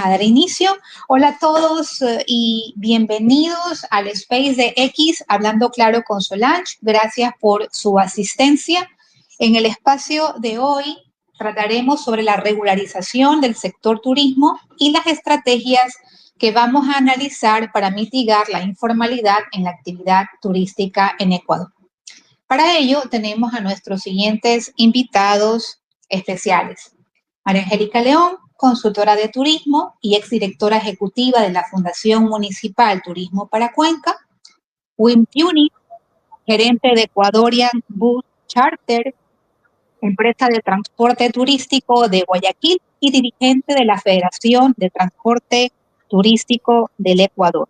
a dar inicio. Hola a todos y bienvenidos al Space de X, Hablando Claro con Solange. Gracias por su asistencia. En el espacio de hoy trataremos sobre la regularización del sector turismo y las estrategias que vamos a analizar para mitigar la informalidad en la actividad turística en Ecuador. Para ello tenemos a nuestros siguientes invitados especiales. María Angélica León, consultora de turismo y exdirectora ejecutiva de la Fundación Municipal Turismo para Cuenca. Wim Puni, gerente de Ecuadorian Bus Charter, empresa de transporte turístico de Guayaquil y dirigente de la Federación de Transporte Turístico del Ecuador.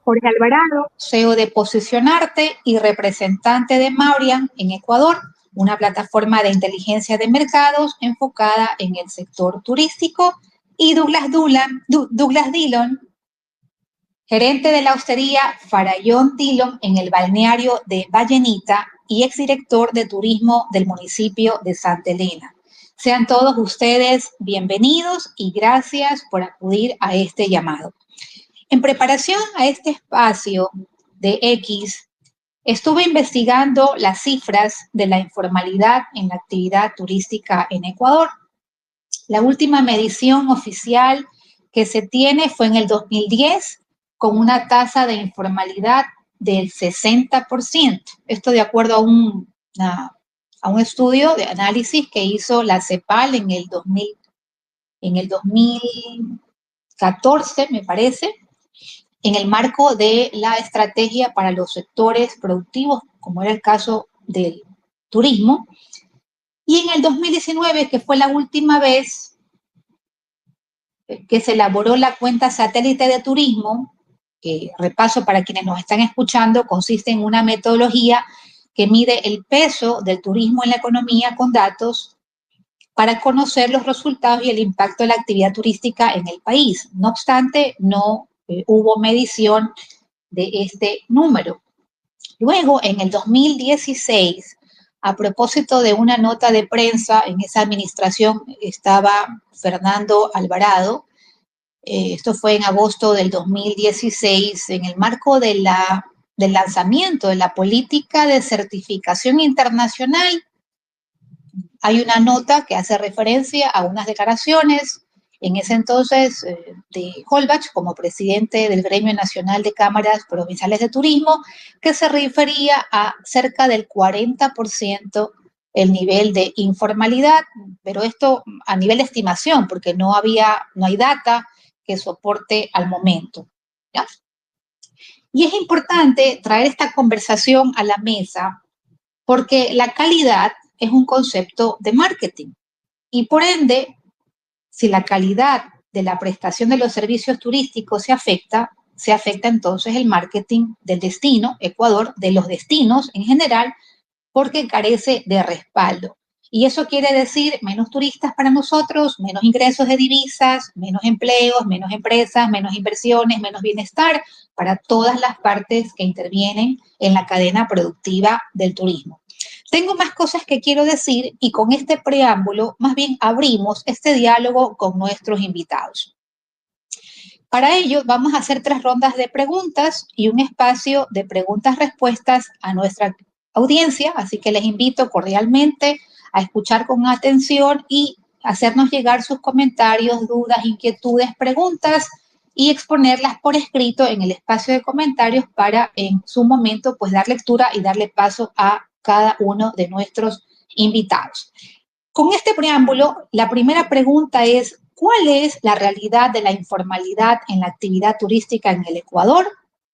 Jorge Alvarado, CEO de Posicionarte y representante de Maurian en Ecuador, una plataforma de inteligencia de mercados enfocada en el sector turístico, y Douglas Dillon, gerente de la hostería Farallón Dillon en el balneario de Vallenita y exdirector de turismo del municipio de Santa Elena. Sean todos ustedes bienvenidos y gracias por acudir a este llamado. En preparación a este espacio de X, estuve investigando las cifras de la informalidad en la actividad turística en Ecuador. La última medición oficial que se tiene fue en el 2010, con una tasa de informalidad del 60%. Esto de acuerdo a un estudio de análisis que hizo la CEPAL en el 2014, me parece, en el marco de la estrategia para los sectores productivos, como era el caso del turismo. Y en el 2019, que fue la última vez que se elaboró la cuenta satélite de turismo, que repaso para quienes nos están escuchando, consiste en una metodología que mide el peso del turismo en la economía con datos para conocer los resultados y el impacto de la actividad turística en el país. No obstante, no hubo medición de este número. Luego, en el 2016, a propósito de una nota de prensa, en esa administración estaba Fernando Alvarado, esto fue en agosto del 2016, en el marco del lanzamiento de la política de certificación internacional. Hay una nota que hace referencia a unas declaraciones en ese entonces de Holbach como presidente del Gremio Nacional de Cámaras Provinciales de Turismo, que se refería a cerca del 40% el nivel de informalidad, pero esto a nivel de estimación, porque no hay data que soporte al momento, ¿ya? Y es importante traer esta conversación a la mesa porque la calidad es un concepto de marketing y por ende, si la calidad de la prestación de los servicios turísticos se afecta entonces el marketing del destino, Ecuador, de los destinos en general, porque carece de respaldo. Y eso quiere decir menos turistas para nosotros, menos ingresos de divisas, menos empleos, menos empresas, menos inversiones, menos bienestar para todas las partes que intervienen en la cadena productiva del turismo. Tengo más cosas que quiero decir y con este preámbulo más bien abrimos este diálogo con nuestros invitados. Para ello vamos a hacer 3 rondas de preguntas y un espacio de preguntas-respuestas a nuestra audiencia, así que les invito cordialmente a escuchar con atención y hacernos llegar sus comentarios, dudas, inquietudes, preguntas y exponerlas por escrito en el espacio de comentarios para en su momento pues dar lectura y darle paso a cada uno de nuestros invitados. Con este preámbulo, la primera pregunta es, ¿cuál es la realidad de la informalidad en la actividad turística en el Ecuador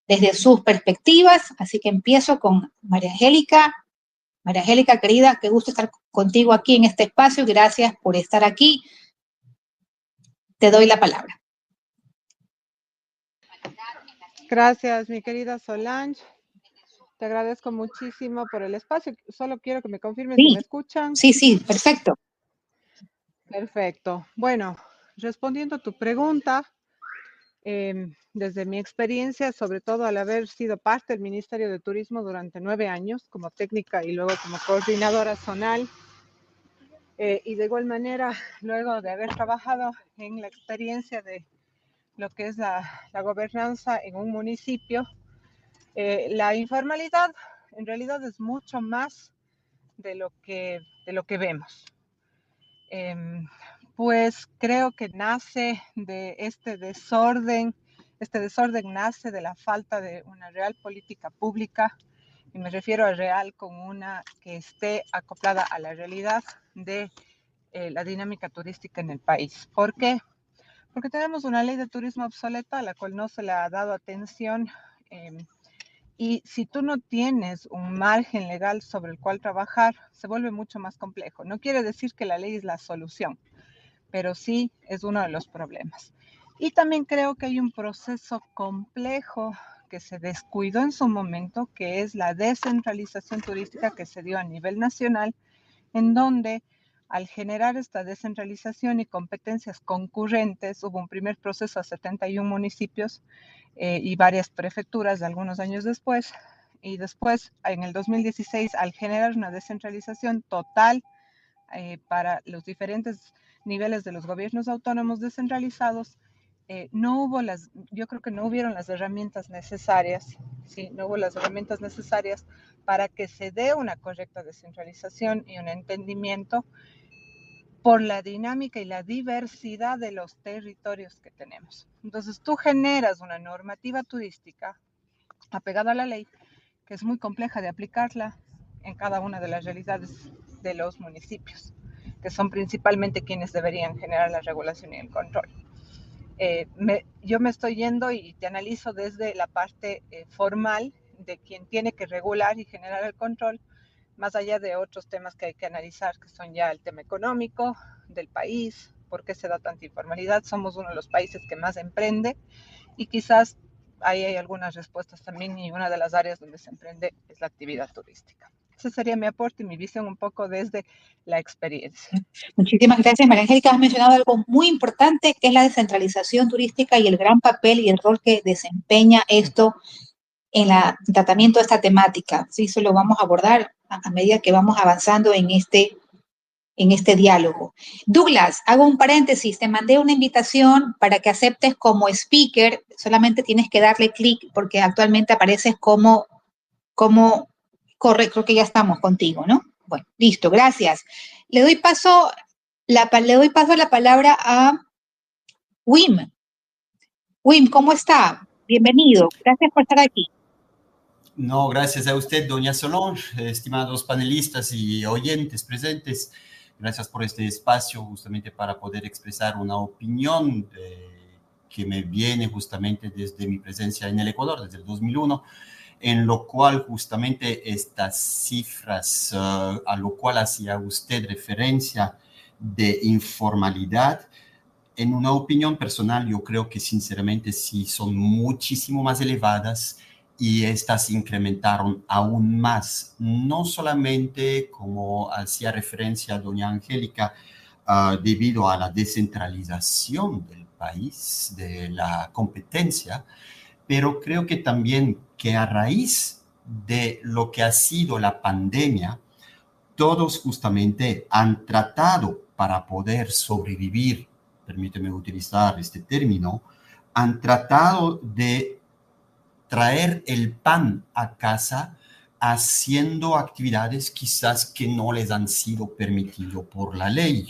desde sus perspectivas? Así que empiezo con María Angélica. María Angélica, querida, qué gusto estar contigo aquí en este espacio. Gracias por estar aquí. Te doy la palabra. Gracias, mi querida Solange. Te agradezco muchísimo por el espacio. Solo quiero que me confirmen si me escuchan. Sí, perfecto. Perfecto. Bueno, respondiendo a tu pregunta, desde mi experiencia, sobre todo al haber sido parte del Ministerio de Turismo durante 9 años como técnica y luego como coordinadora zonal, Y de igual manera, luego de haber trabajado en la experiencia de lo que es la gobernanza en un municipio, la informalidad en realidad es mucho más de lo que vemos. Pues creo que nace de este desorden nace de la falta de una real política pública, y me refiero a real con una que esté acoplada a la realidad de la dinámica turística en el país. ¿Por qué? Porque tenemos una ley de turismo obsoleta a la cual no se le ha dado atención, y si tú no tienes un margen legal sobre el cual trabajar, se vuelve mucho más complejo. No quiere decir que la ley es la solución, pero sí es uno de los problemas. Y también creo que hay un proceso complejo que se descuidó en su momento, que es la descentralización turística que se dio a nivel nacional, en donde al generar esta descentralización y competencias concurrentes, hubo un primer proceso a 71 municipios y varias prefecturas de algunos años después, y después en el 2016, al generar una descentralización total para los diferentes niveles de los gobiernos autónomos descentralizados, yo creo que no hubieron las herramientas necesarias, ¿sí? No hubo las herramientas necesarias para que se dé una correcta descentralización y un entendimiento por la dinámica y la diversidad de los territorios que tenemos. Entonces, tú generas una normativa turística apegada a la ley, que es muy compleja de aplicarla en cada una de las realidades de los municipios, que son principalmente quienes deberían generar la regulación y el control. Yo me estoy yendo y te analizo desde la parte formal de quien tiene que regular y generar el control, más allá de otros temas que hay que analizar, que son ya el tema económico del país, por qué se da tanta informalidad. Somos uno de los países que más emprende y quizás ahí hay algunas respuestas también, y una de las áreas donde se emprende es la actividad turística. Ese sería mi aporte y mi visión un poco desde la experiencia. Muchísimas gracias, María Angélica. Has mencionado algo muy importante, que es la descentralización turística y el gran papel y el rol que desempeña esto en el tratamiento de esta temática. Sí, eso lo vamos a abordar a medida que vamos avanzando en este diálogo. Douglas, hago un paréntesis, te mandé una invitación para que aceptes como speaker, solamente tienes que darle clic porque actualmente apareces como corre, creo que ya estamos contigo, ¿no? Bueno, listo, gracias. Le doy paso a la palabra a Wim. Wim, ¿cómo está? Bienvenido, gracias por estar aquí. No, gracias a usted, doña Solange, estimados panelistas y oyentes presentes. Gracias por este espacio justamente para poder expresar una opinión que me viene justamente desde mi presencia en el Ecuador, desde el 2001, en lo cual justamente estas cifras a lo cual hacía usted referencia de informalidad, en una opinión personal, yo creo que sinceramente sí son muchísimo más elevadas, y estas incrementaron aún más, no solamente como hacía referencia doña Angélica, debido a la descentralización del país, de la competencia, pero creo que también que a raíz de lo que ha sido la pandemia, todos justamente han tratado para poder sobrevivir, permíteme utilizar este término, han tratado de traer el pan a casa haciendo actividades quizás que no les han sido permitido por la ley.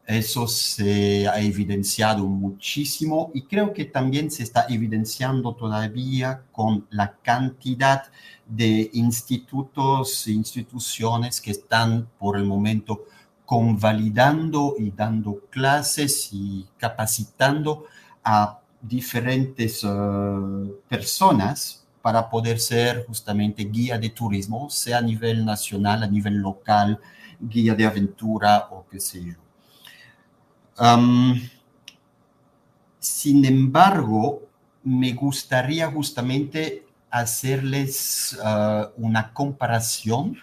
Eso se ha evidenciado muchísimo y creo que también se está evidenciando todavía con la cantidad de institutos e instituciones que están por el momento convalidando y dando clases y capacitando a diferentes personas para poder ser justamente guía de turismo, sea a nivel nacional, a nivel local, guía de aventura o qué sé yo. Sin embargo, me gustaría justamente hacerles una comparación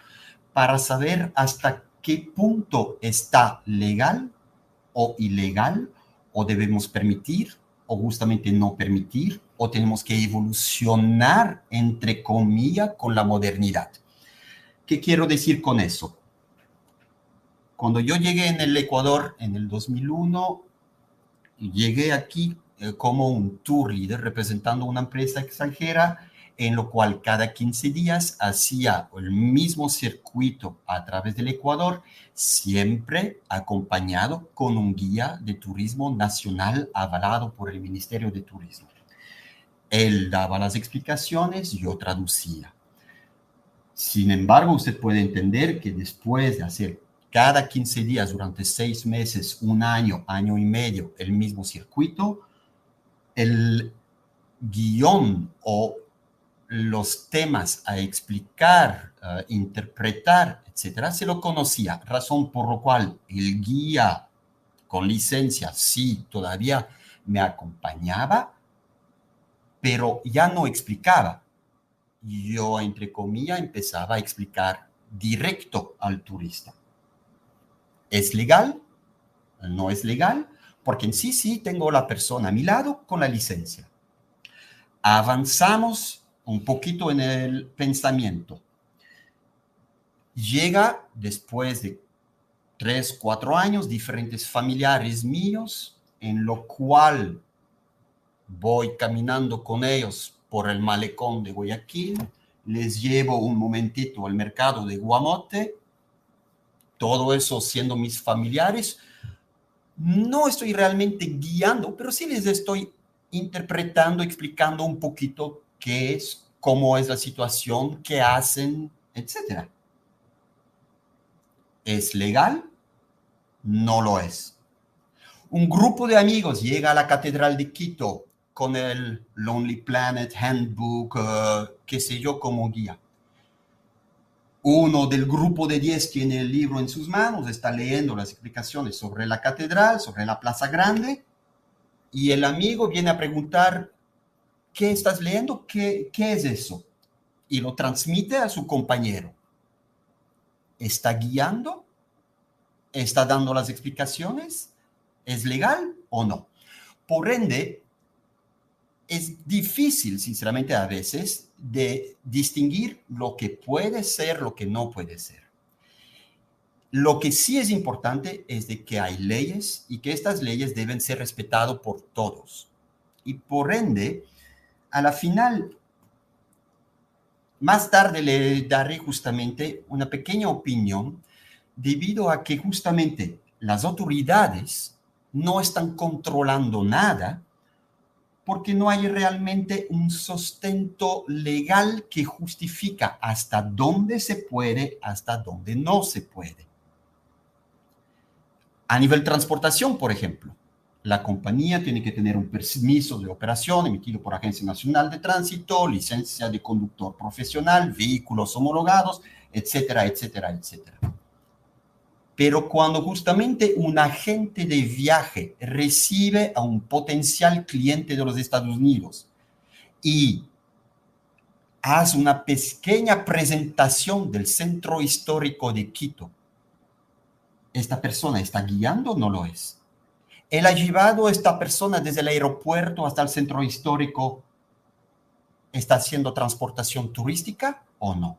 para saber hasta qué punto está legal o ilegal, o debemos permitir, o justamente no permitir, o tenemos que evolucionar, entre comillas, con la modernidad. ¿Qué quiero decir con eso? Cuando yo llegué en el Ecuador en el 2001, llegué aquí como un tour leader representando una empresa extranjera, en lo cual cada 15 días hacía el mismo circuito a través del Ecuador, siempre acompañado con un guía de turismo nacional avalado por el Ministerio de Turismo. Él daba las explicaciones, yo traducía. Sin embargo, usted puede entender que después de hacer cada 15 días durante 6 meses, un año, año y medio, el mismo circuito, el guión o los temas a explicar, interpretar, etcétera, se lo conocía, razón por la cual el guía con licencia sí todavía me acompañaba, pero ya no explicaba. Yo, entre comillas, empezaba a explicar directo al turista. ¿Es legal? ¿No es legal? Porque en sí tengo la persona a mi lado con la licencia. Avanzamos un poquito en el pensamiento. Llega después de 3, 4 años, diferentes familiares míos, en lo cual voy caminando con ellos por el malecón de Guayaquil, les llevo un momentito al mercado de Guamote, todo eso siendo mis familiares. No estoy realmente guiando, pero sí les estoy interpretando, explicando un poquito qué es, cómo es la situación, qué hacen, etc. ¿Es legal? No lo es. Un grupo de amigos llega a la Catedral de Quito con el Lonely Planet Handbook, qué sé yo, como guía. Uno del grupo de 10 tiene el libro en sus manos, está leyendo las explicaciones sobre la catedral, sobre la Plaza Grande, y el amigo viene a preguntar, ¿qué estás leyendo? ¿Qué es eso? Y lo transmite a su compañero. ¿Está guiando? ¿Está dando las explicaciones? ¿Es legal o no? Por ende, es difícil, sinceramente, a veces, de distinguir lo que puede ser, lo que no puede ser. Lo que sí es importante es de que hay leyes y que estas leyes deben ser respetadas por todos. Y por ende, a la final, más tarde le daré justamente una pequeña opinión debido a que justamente las autoridades no están controlando nada porque no hay realmente un sustento legal que justifica hasta dónde se puede, hasta dónde no se puede. A nivel transportación, por ejemplo, la compañía tiene que tener un permiso de operación emitido por Agencia Nacional de Tránsito, licencia de conductor profesional, vehículos homologados, etcétera, etcétera, etcétera. Pero cuando justamente un agente de viaje recibe a un potencial cliente de los Estados Unidos y hace una pequeña presentación del centro histórico de Quito, ¿esta persona está guiando o no lo es? ¿Él ha llevado a esta persona desde el aeropuerto hasta el centro histórico? ¿Está haciendo transportación turística o no?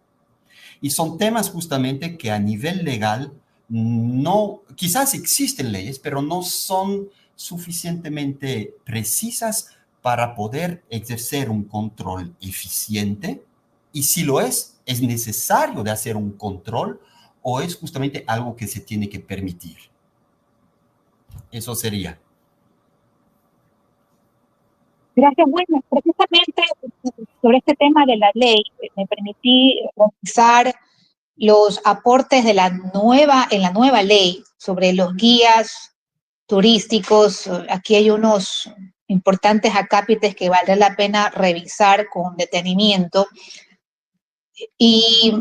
Y son temas justamente que a nivel legal no, quizás existen leyes, pero no son suficientemente precisas para poder ejercer un control eficiente. Y si lo es necesario de hacer un control o es justamente algo que se tiene que permitir. Eso sería. Gracias. Bueno, precisamente sobre este tema de la ley, me permití revisar los aportes de en la nueva ley sobre los guías turísticos. Aquí hay unos importantes acápites que valdrá la pena revisar con detenimiento. Y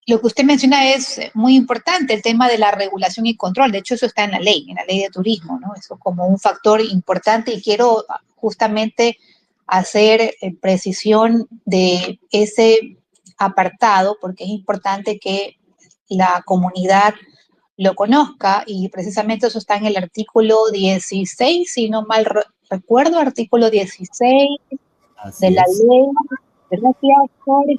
lo que usted menciona es muy importante, el tema de la regulación y control. De hecho, eso está en la ley de turismo, ¿no? Eso como un factor importante, y quiero justamente hacer precisión de ese apartado, porque es importante que la comunidad lo conozca, y precisamente eso está en el artículo 16, si no mal recuerdo, artículo 16 Así de la es. ley. Gracias, Jorge.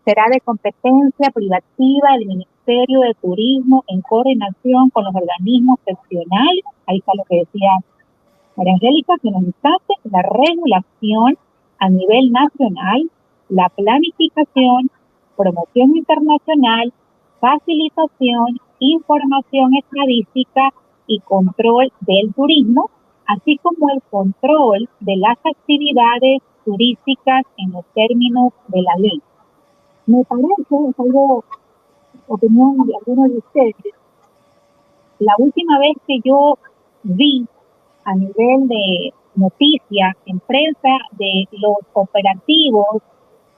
será de competencia privativa del Ministerio de Turismo en coordinación con los organismos seccionales. Ahí está lo que decía María Angélica, que nos instante la regulación a nivel nacional, la planificación, promoción internacional, facilitación, información estadística y control del turismo, así como el control de las actividades turísticas en los términos de la ley. Me parece, es algo, opinión de algunos de ustedes, la última vez que yo vi a nivel de noticias en prensa de los operativos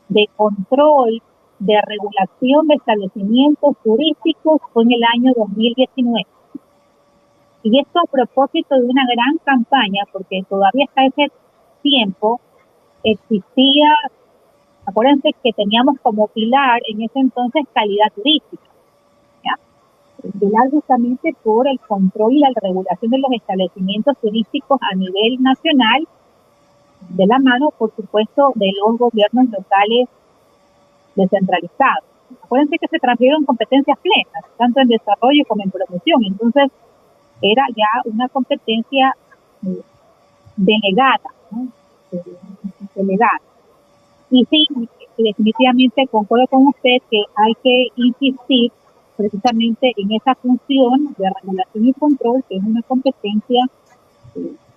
de control de regulación de establecimientos turísticos fue en el año 2019. Y esto a propósito de una gran campaña, porque todavía hasta ese tiempo existía, acuérdense que teníamos como pilar en ese entonces calidad turística, ¿ya? Velar justamente por el control y la regulación de los establecimientos turísticos a nivel nacional, de la mano, por supuesto, de los gobiernos locales descentralizados. Acuérdense que se transfirieron competencias plenas, tanto en desarrollo como en promoción. Entonces, era ya una competencia delegada, ¿no? Delegada. Y sí, definitivamente concuerdo con usted que hay que insistir precisamente en esa función de regulación y control, que es una competencia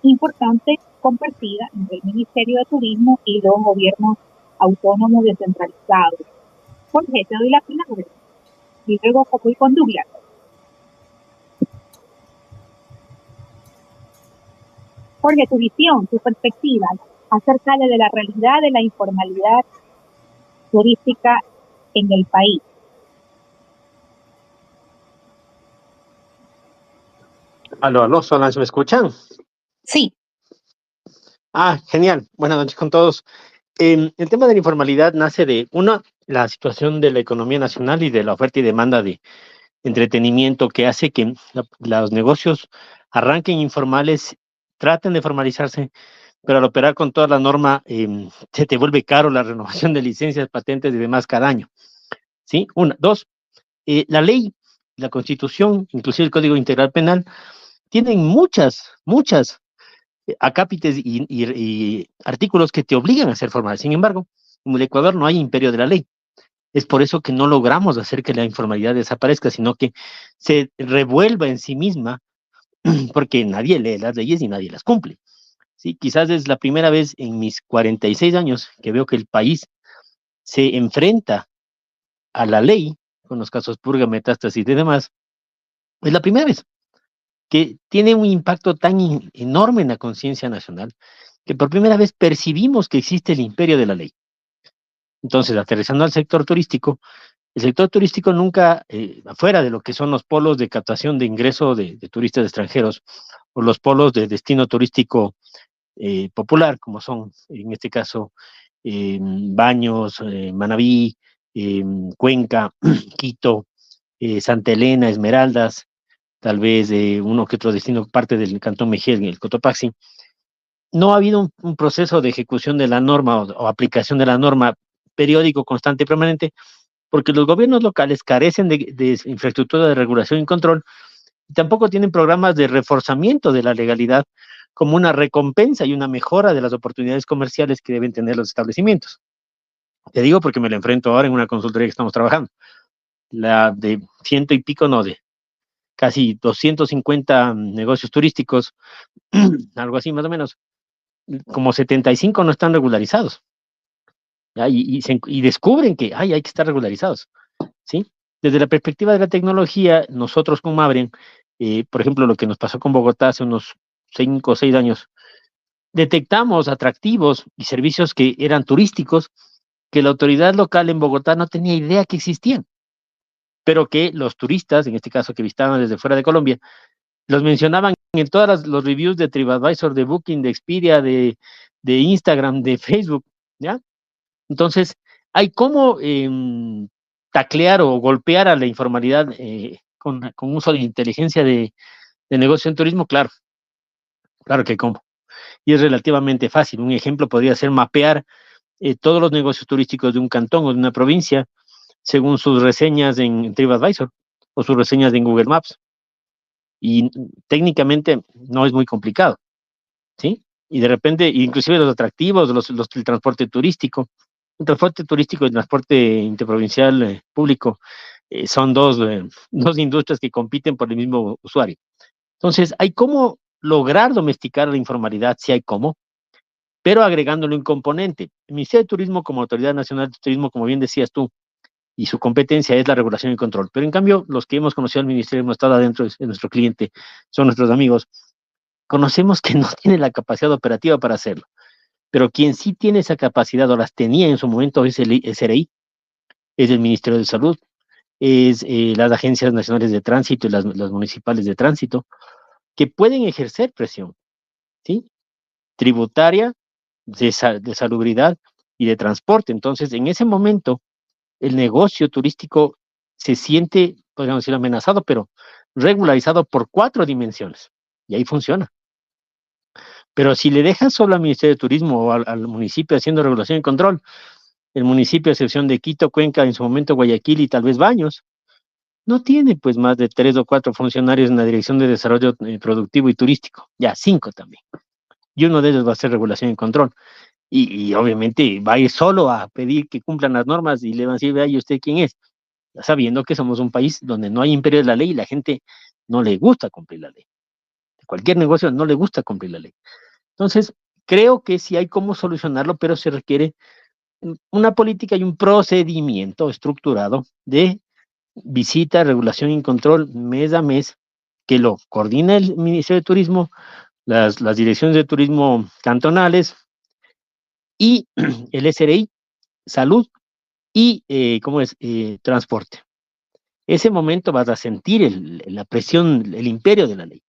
importante compartida entre el Ministerio de Turismo y los gobiernos autónomos descentralizados. Jorge, te doy la palabra y luego voy con Douglas. Jorge, tu visión, tu perspectiva acerca de la realidad de la informalidad turística en el país. Aló, Solange, ¿me escuchan? Sí. Genial. Buenas noches con todos. El tema de la informalidad nace de, la situación de la economía nacional y de la oferta y demanda de entretenimiento que hace que los negocios arranquen informales, traten de formalizarse, pero al operar con toda la norma, se te vuelve caro la renovación de licencias, patentes y demás cada año. ¿Sí? Dos, la ley, la Constitución, inclusive el Código Integral Penal, tienen muchas acápites y artículos que te obligan a ser formal. Sin embargo, en el Ecuador no hay imperio de la ley. Es por eso que no logramos hacer que la informalidad desaparezca, sino que se revuelva en sí misma, porque nadie lee las leyes y nadie las cumple. ¿Sí? Quizás es la primera vez en mis 46 años que veo que el país se enfrenta a la ley, con los casos purga, metástasis y demás. Es la primera vez que tiene un impacto tan enorme en la conciencia nacional, que por primera vez percibimos que existe el imperio de la ley. Entonces, aterrizando al sector turístico, el sector turístico nunca, afuera de lo que son los polos de captación de ingreso de turistas extranjeros, o los polos de destino turístico popular, como son, en este caso, Baños, Manabí, Cuenca, Quito, Santa Elena, Esmeraldas, tal vez uno que otro destino, parte del Cantón Mejía, el Cotopaxi. No ha habido un proceso de ejecución de la norma o aplicación de la norma periódico, constante y permanente, porque los gobiernos locales carecen de infraestructura de regulación y control, y tampoco tienen programas de reforzamiento de la legalidad como una recompensa y una mejora de las oportunidades comerciales que deben tener los establecimientos. Te digo porque me lo enfrento ahora en una consultoría que estamos trabajando, la de ciento y pico, no, de casi 250 negocios turísticos, algo así más o menos, como 75 no están regularizados. ¿Ya? Y descubren que hay que estar regularizados, ¿sí? Desde la perspectiva de la tecnología, nosotros como Abren, por ejemplo, lo que nos pasó con Bogotá hace unos 5 o 6 años, detectamos atractivos y servicios que eran turísticos que la autoridad local en Bogotá no tenía idea que existían, pero que los turistas, en este caso que visitaban desde fuera de Colombia, los mencionaban en todas los reviews de TripAdvisor, de Booking, de Expedia, de Instagram, de Facebook, ¿ya? Entonces, hay cómo taclear o golpear a la informalidad con uso de inteligencia de negocio en turismo, claro que cómo. Y es relativamente fácil. Un ejemplo podría ser mapear todos los negocios turísticos de un cantón o de una provincia según sus reseñas en TripAdvisor o sus reseñas en Google Maps. Y técnicamente no es muy complicado, ¿sí? Y de repente, inclusive los atractivos, el transporte turístico. El transporte turístico y el transporte interprovincial público son dos industrias que compiten por el mismo usuario. Entonces, hay cómo lograr domesticar la informalidad, sí hay cómo, pero agregándole un componente. El Ministerio de Turismo como Autoridad Nacional de Turismo, como bien decías tú, y su competencia es la regulación y control. Pero en cambio, los que hemos conocido al ministerio, hemos estado adentro, es nuestro cliente, son nuestros amigos, conocemos que no tiene la capacidad operativa para hacerlo. Pero quien sí tiene esa capacidad o las tenía en su momento es el SRI, es el Ministerio de Salud, es las agencias nacionales de tránsito y las municipales de tránsito, que pueden ejercer presión, ¿sí? Tributaria, de salubridad y de transporte. Entonces, en ese momento, el negocio turístico se siente, podríamos decir, amenazado, pero regularizado por 4 dimensiones. Y ahí funciona. Pero si le dejas solo al Ministerio de Turismo o al municipio haciendo regulación y control, el municipio, a excepción de Quito, Cuenca, en su momento Guayaquil y tal vez Baños, no tiene pues más de 3 o 4 funcionarios en la Dirección de Desarrollo Productivo y Turístico, ya 5 también. Y uno de ellos va a ser regulación y control. Y obviamente va a ir solo a pedir que cumplan las normas y le van a decir, vea, ¿y usted quién es? Sabiendo que somos un país donde no hay imperio de la ley y la gente no le gusta cumplir la ley. Cualquier negocio no le gusta cumplir la ley. Entonces, creo que sí hay cómo solucionarlo, pero se requiere una política y un procedimiento estructurado de visita, regulación y control mes a mes, que lo coordina el Ministerio de Turismo, las direcciones de turismo cantonales y el SRI, salud y, transporte. Ese momento vas a sentir la presión, el imperio de la ley.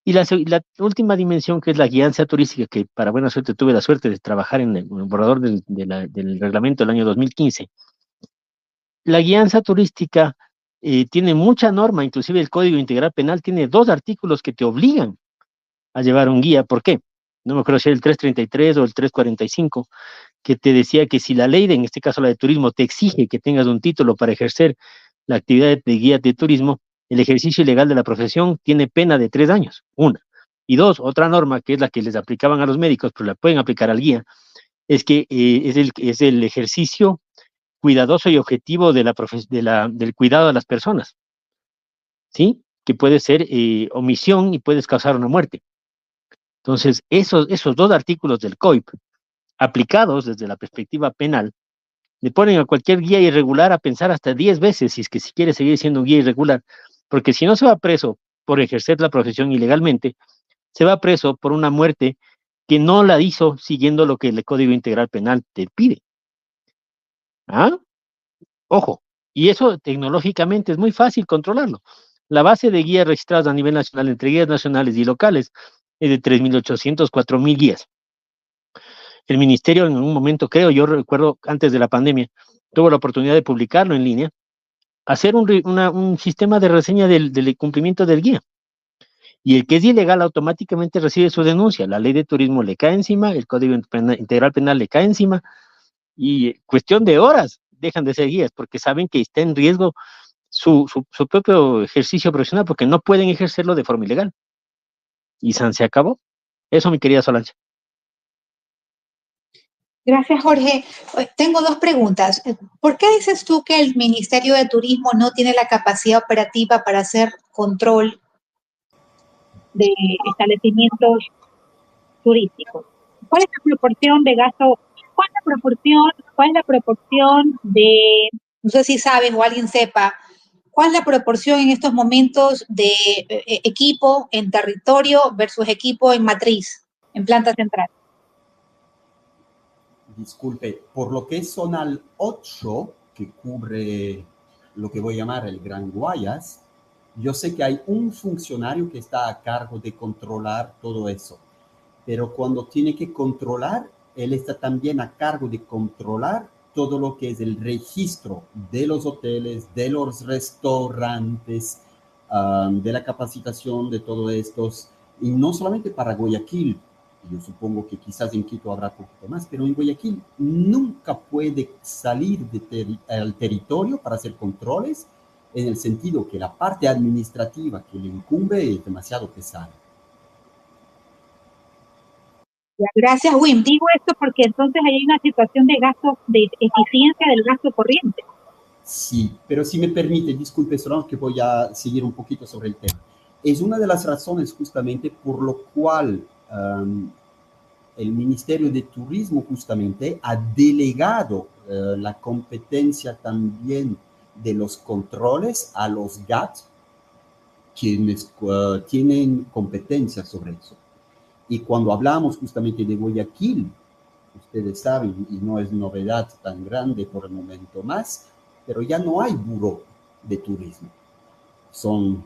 Y la última dimensión, que es la guianza turística, que para buena suerte tuve la suerte de trabajar en el borrador del reglamento del año 2015. La guianza turística tiene mucha norma, inclusive el Código Integral Penal tiene 2 artículos que te obligan a llevar un guía. ¿Por qué? No me acuerdo si era el 333 o el 345, que te decía que si la ley, en este caso la de turismo, te exige que tengas un título para ejercer la actividad de guía de turismo, el ejercicio ilegal de la profesión tiene pena de 3 años, una. Y 2, otra norma, que es la que les aplicaban a los médicos, pero la pueden aplicar al guía, es que es el ejercicio cuidadoso y objetivo del cuidado de las personas, ¿sí? Que puede ser omisión y puedes causar una muerte. Entonces, esos 2 artículos del COIP, aplicados desde la perspectiva penal, le ponen a cualquier guía irregular a pensar hasta 10 veces si quiere seguir siendo un guía irregular, porque si no se va preso por ejercer la profesión ilegalmente, se va preso por una muerte que no la hizo siguiendo lo que el Código Integral Penal te pide. ¿Ah? Ojo, y eso tecnológicamente es muy fácil controlarlo. La base de guías registradas a nivel nacional entre guías nacionales y locales es de 3.800, 4.000 guías. El ministerio en un momento, yo recuerdo antes de la pandemia, tuvo la oportunidad de publicarlo en línea, hacer un sistema de reseña del cumplimiento del guía. Y el que es ilegal automáticamente recibe su denuncia. La ley de turismo le cae encima, el Código Integral Penal le cae encima, y cuestión de horas dejan de ser guías porque saben que está en riesgo su propio ejercicio profesional, porque no pueden ejercerlo de forma ilegal. Y se acabó. Eso, mi querida Solange. Gracias, Jorge. Tengo 2 preguntas. ¿Por qué dices tú que el Ministerio de Turismo no tiene la capacidad operativa para hacer control de establecimientos turísticos? ¿Cuál es la proporción de gasto? ¿Cuál es la proporción de, no sé si sabes o alguien sepa, cuál es la proporción en estos momentos de equipo en territorio versus equipo en matriz, en planta central? Disculpe, por lo que es zonal 8, que cubre lo que voy a llamar el Gran Guayas, yo sé que hay un funcionario que está a cargo de controlar todo eso, pero cuando tiene que controlar, él está también a cargo de controlar todo lo que es el registro de los hoteles, de los restaurantes, de la capacitación de todos estos, y no solamente para Guayaquil, yo supongo que quizás en Quito habrá un poquito más, pero en Guayaquil nunca puede salir al territorio para hacer controles, en el sentido que la parte administrativa que le incumbe es demasiado pesada. Gracias, Wim. Digo esto porque entonces hay una situación de gasto, de eficiencia del gasto corriente. Sí, pero si me permite, disculpe, solo que voy a seguir un poquito sobre el tema. Es una de las razones justamente por lo cual el Ministerio de Turismo justamente ha delegado la competencia también de los controles a los GAT, quienes tienen competencia sobre eso. Y cuando hablamos justamente de Guayaquil, ustedes saben, y no es novedad tan grande por el momento más, pero ya no hay buró de turismo. Son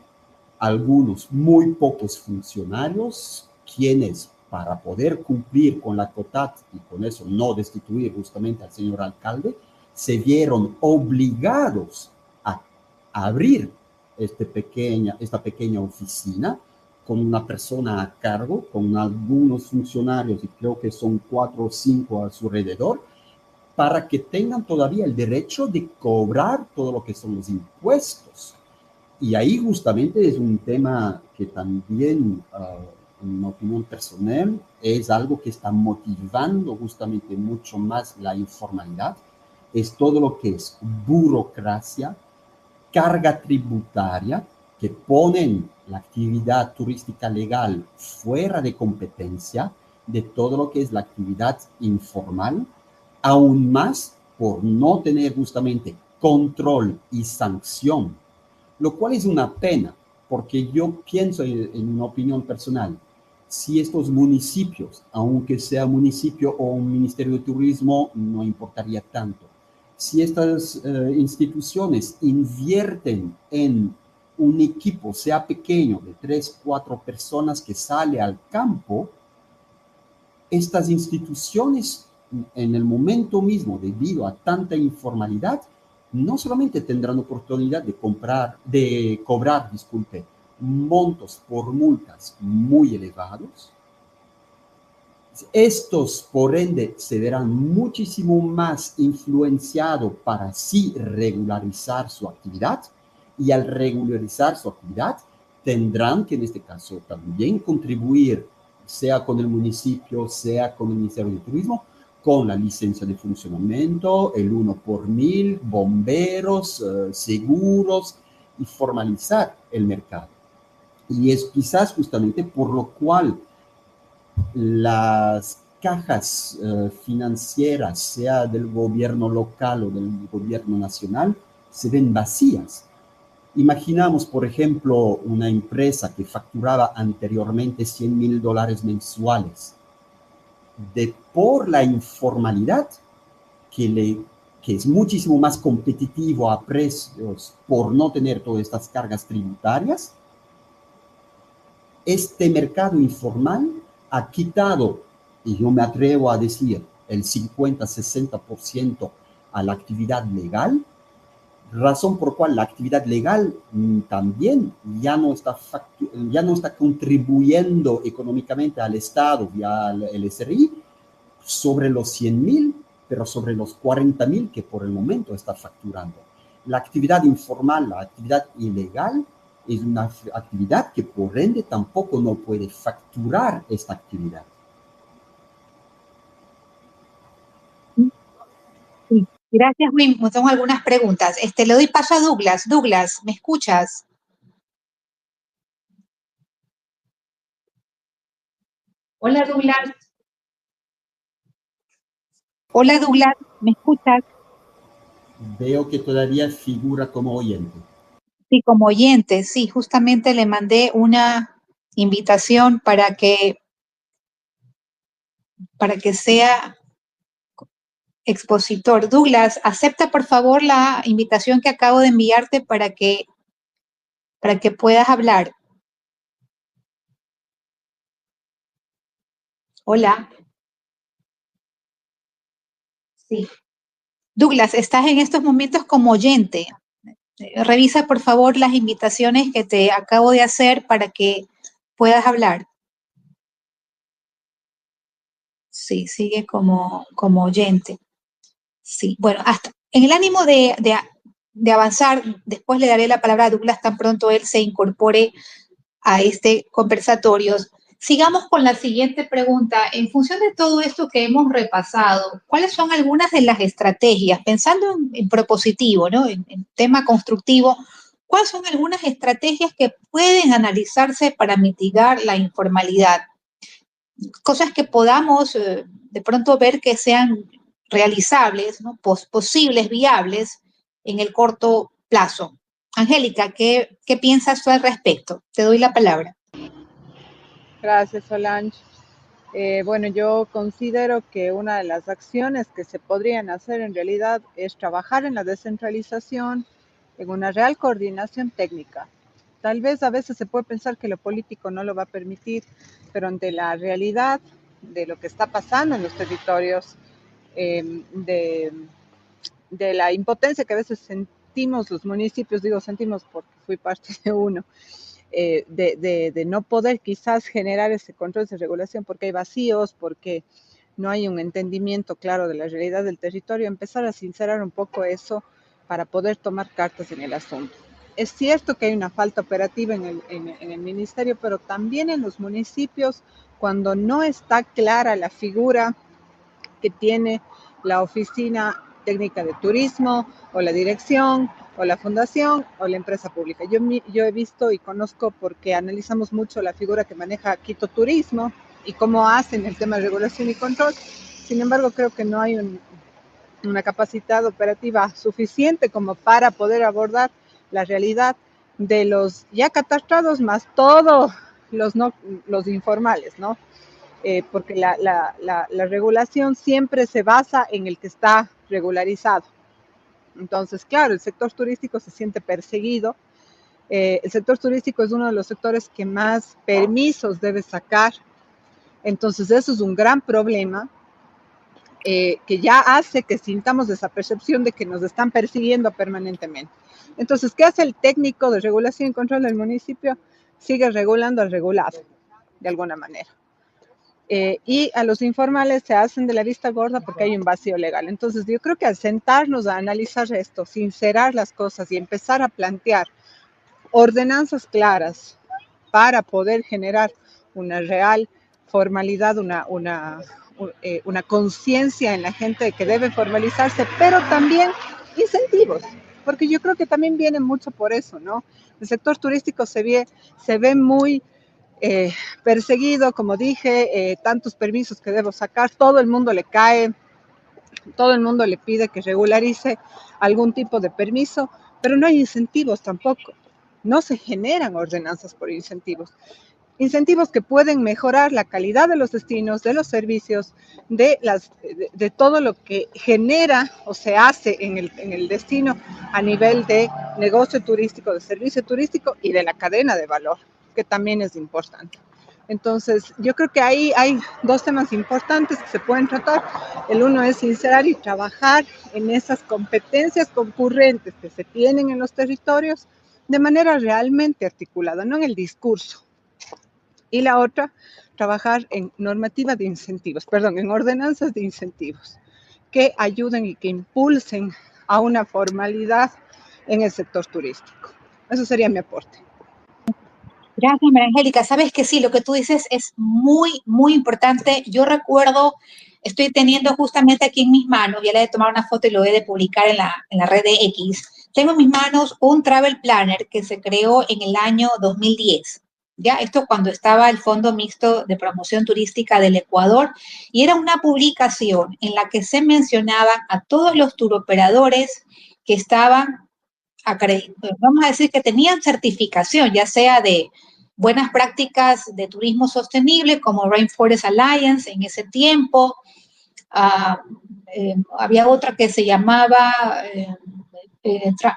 algunos muy pocos funcionarios quienes, para poder cumplir con la COTAT y con eso no destituir justamente al señor alcalde, se vieron obligados a abrir esta pequeña oficina con una persona a cargo, con algunos funcionarios, y creo que son 4 o 5 a su alrededor, para que tengan todavía el derecho de cobrar todo lo que son los impuestos. Y ahí justamente es un tema que también, en mi opinión personal, es algo que está motivando justamente mucho más la informalidad. Es todo lo que es burocracia, carga tributaria, que ponen la actividad turística legal fuera de competencia de todo lo que es la actividad informal, aún más por no tener justamente control y sanción, lo cual es una pena, porque yo pienso en una opinión personal, si estos municipios, aunque sea municipio o un ministerio de turismo, no importaría tanto. Si estas instituciones invierten en un equipo, sea pequeño, de 3, 4 personas que sale al campo, estas instituciones en el momento mismo, debido a tanta informalidad, no solamente tendrán oportunidad de cobrar, montos por multas muy elevados. Estos, por ende, se verán muchísimo más influenciados para así regularizar su actividad, y al regularizar su actividad tendrán que en este caso también contribuir, sea con el municipio, sea con el Ministerio de Turismo, con la licencia de funcionamiento, el 1 por 1000, bomberos, seguros, y formalizar el mercado. Y es quizás justamente por lo cual las cajas financieras, sea del gobierno local o del gobierno nacional, se ven vacías. Imaginamos, por ejemplo, una empresa que facturaba anteriormente $100,000 mensuales. Por la informalidad, que es muchísimo más competitivo a precios por no tener todas estas cargas tributarias, este mercado informal ha quitado, y yo me atrevo a decir, el 50-60% a la actividad legal, razón por cual la actividad legal también ya no está contribuyendo económicamente al Estado vía el SRI sobre los 100,000, pero sobre los 40,000 que por el momento está facturando. La actividad informal, la actividad ilegal, es una actividad que por ende tampoco no puede facturar esta actividad. Sí. Gracias, Wim. Tengo algunas preguntas. Le doy paso a Douglas. Douglas, ¿me escuchas? Hola, Douglas. Hola, Douglas, ¿me escuchas? Veo que todavía figura como oyente. Sí, como oyente, sí. Justamente le mandé una invitación para que sea expositor. Douglas, acepta por favor la invitación que acabo de enviarte para que puedas hablar. Hola. Sí. Douglas, estás en estos momentos como oyente. Revisa por favor las invitaciones que te acabo de hacer para que puedas hablar. Sí, sigue como oyente. Sí, bueno, hasta en el ánimo de avanzar, después le daré la palabra a Douglas tan pronto él se incorpore a este conversatorio. Sigamos con la siguiente pregunta. En función de todo esto que hemos repasado, ¿cuáles son algunas de las estrategias, pensando en propositivo, ¿no? en tema constructivo, cuáles son algunas estrategias que pueden analizarse para mitigar la informalidad? Cosas que podamos de pronto ver que sean realizables, ¿no? Posibles, viables en el corto plazo. Angélica, ¿qué piensas tú al respecto? Te doy la palabra. Gracias, Solange. Bueno, yo considero que una de las acciones que se podrían hacer en realidad es trabajar en la descentralización, en una real coordinación técnica. Tal vez a veces se puede pensar que lo político no lo va a permitir, pero ante la realidad de lo que está pasando en los territorios, de la impotencia que a veces sentimos los municipios, digo sentimos porque fui parte de uno, de no poder quizás generar ese control, esa regulación, porque hay vacíos, porque no hay un entendimiento claro de la realidad del territorio, empezar a sincerar un poco eso para poder tomar cartas en el asunto. Es cierto que hay una falta operativa en el ministerio, pero también en los municipios, cuando no está clara la figura que tiene la oficina técnica de turismo o la dirección o la fundación o la empresa pública. Yo he visto y conozco porque analizamos mucho la figura que maneja Quito Turismo y cómo hacen el tema de regulación y control. Sin embargo, creo que no hay una capacidad operativa suficiente como para poder abordar la realidad de los ya catastrados más todos los informales, ¿no? Porque la regulación siempre se basa en el que está regularizado. Entonces, claro, el sector turístico se siente perseguido. El sector turístico es uno de los sectores que más permisos debe sacar. Entonces, eso es un gran problema que ya hace que sintamos esa percepción de que nos están persiguiendo permanentemente. Entonces, ¿qué hace el técnico de regulación y control del municipio? Sigue regulando al regulado, de alguna manera. Y a los informales se hacen de la vista gorda porque hay un vacío legal. Entonces yo creo que al sentarnos a analizar esto, sincerar las cosas y empezar a plantear ordenanzas claras para poder generar una real formalidad, una conciencia en la gente de que debe formalizarse, pero también incentivos, porque yo creo que también viene mucho por eso, ¿no? El sector turístico se ve muy perseguido, como dije, tantos permisos que debo sacar, todo el mundo le cae, todo el mundo le pide que regularice algún tipo de permiso, pero no hay incentivos tampoco, no se generan ordenanzas por incentivos. Incentivos que pueden mejorar la calidad de los destinos, de los servicios, de todo lo que genera o se hace en el destino a nivel de negocio turístico, de servicio turístico y de la cadena de valor, que también es importante. Entonces, yo creo que ahí hay dos temas importantes que se pueden tratar. El uno es sincerar y trabajar en esas competencias concurrentes que se tienen en los territorios de manera realmente articulada, no en el discurso. Y la otra, trabajar en normativa de incentivos, en ordenanzas de incentivos que ayuden y que impulsen a una formalidad en el sector turístico. Eso sería mi aporte. Gracias, María Angélica. Sabes que sí, lo que tú dices es muy, muy importante. Yo recuerdo, estoy teniendo justamente aquí en mis manos, ya le he de tomar una foto y lo he de publicar en la red de X. Tengo en mis manos un travel planner que se creó en el año 2010. Ya, esto cuando estaba el Fondo Mixto de Promoción Turística del Ecuador, y era una publicación en la que se mencionaban a todos los turoperadores que estaban vamos a decir que tenían certificación, ya sea de buenas prácticas de turismo sostenible, como Rainforest Alliance en ese tiempo. Había otra que se llamaba,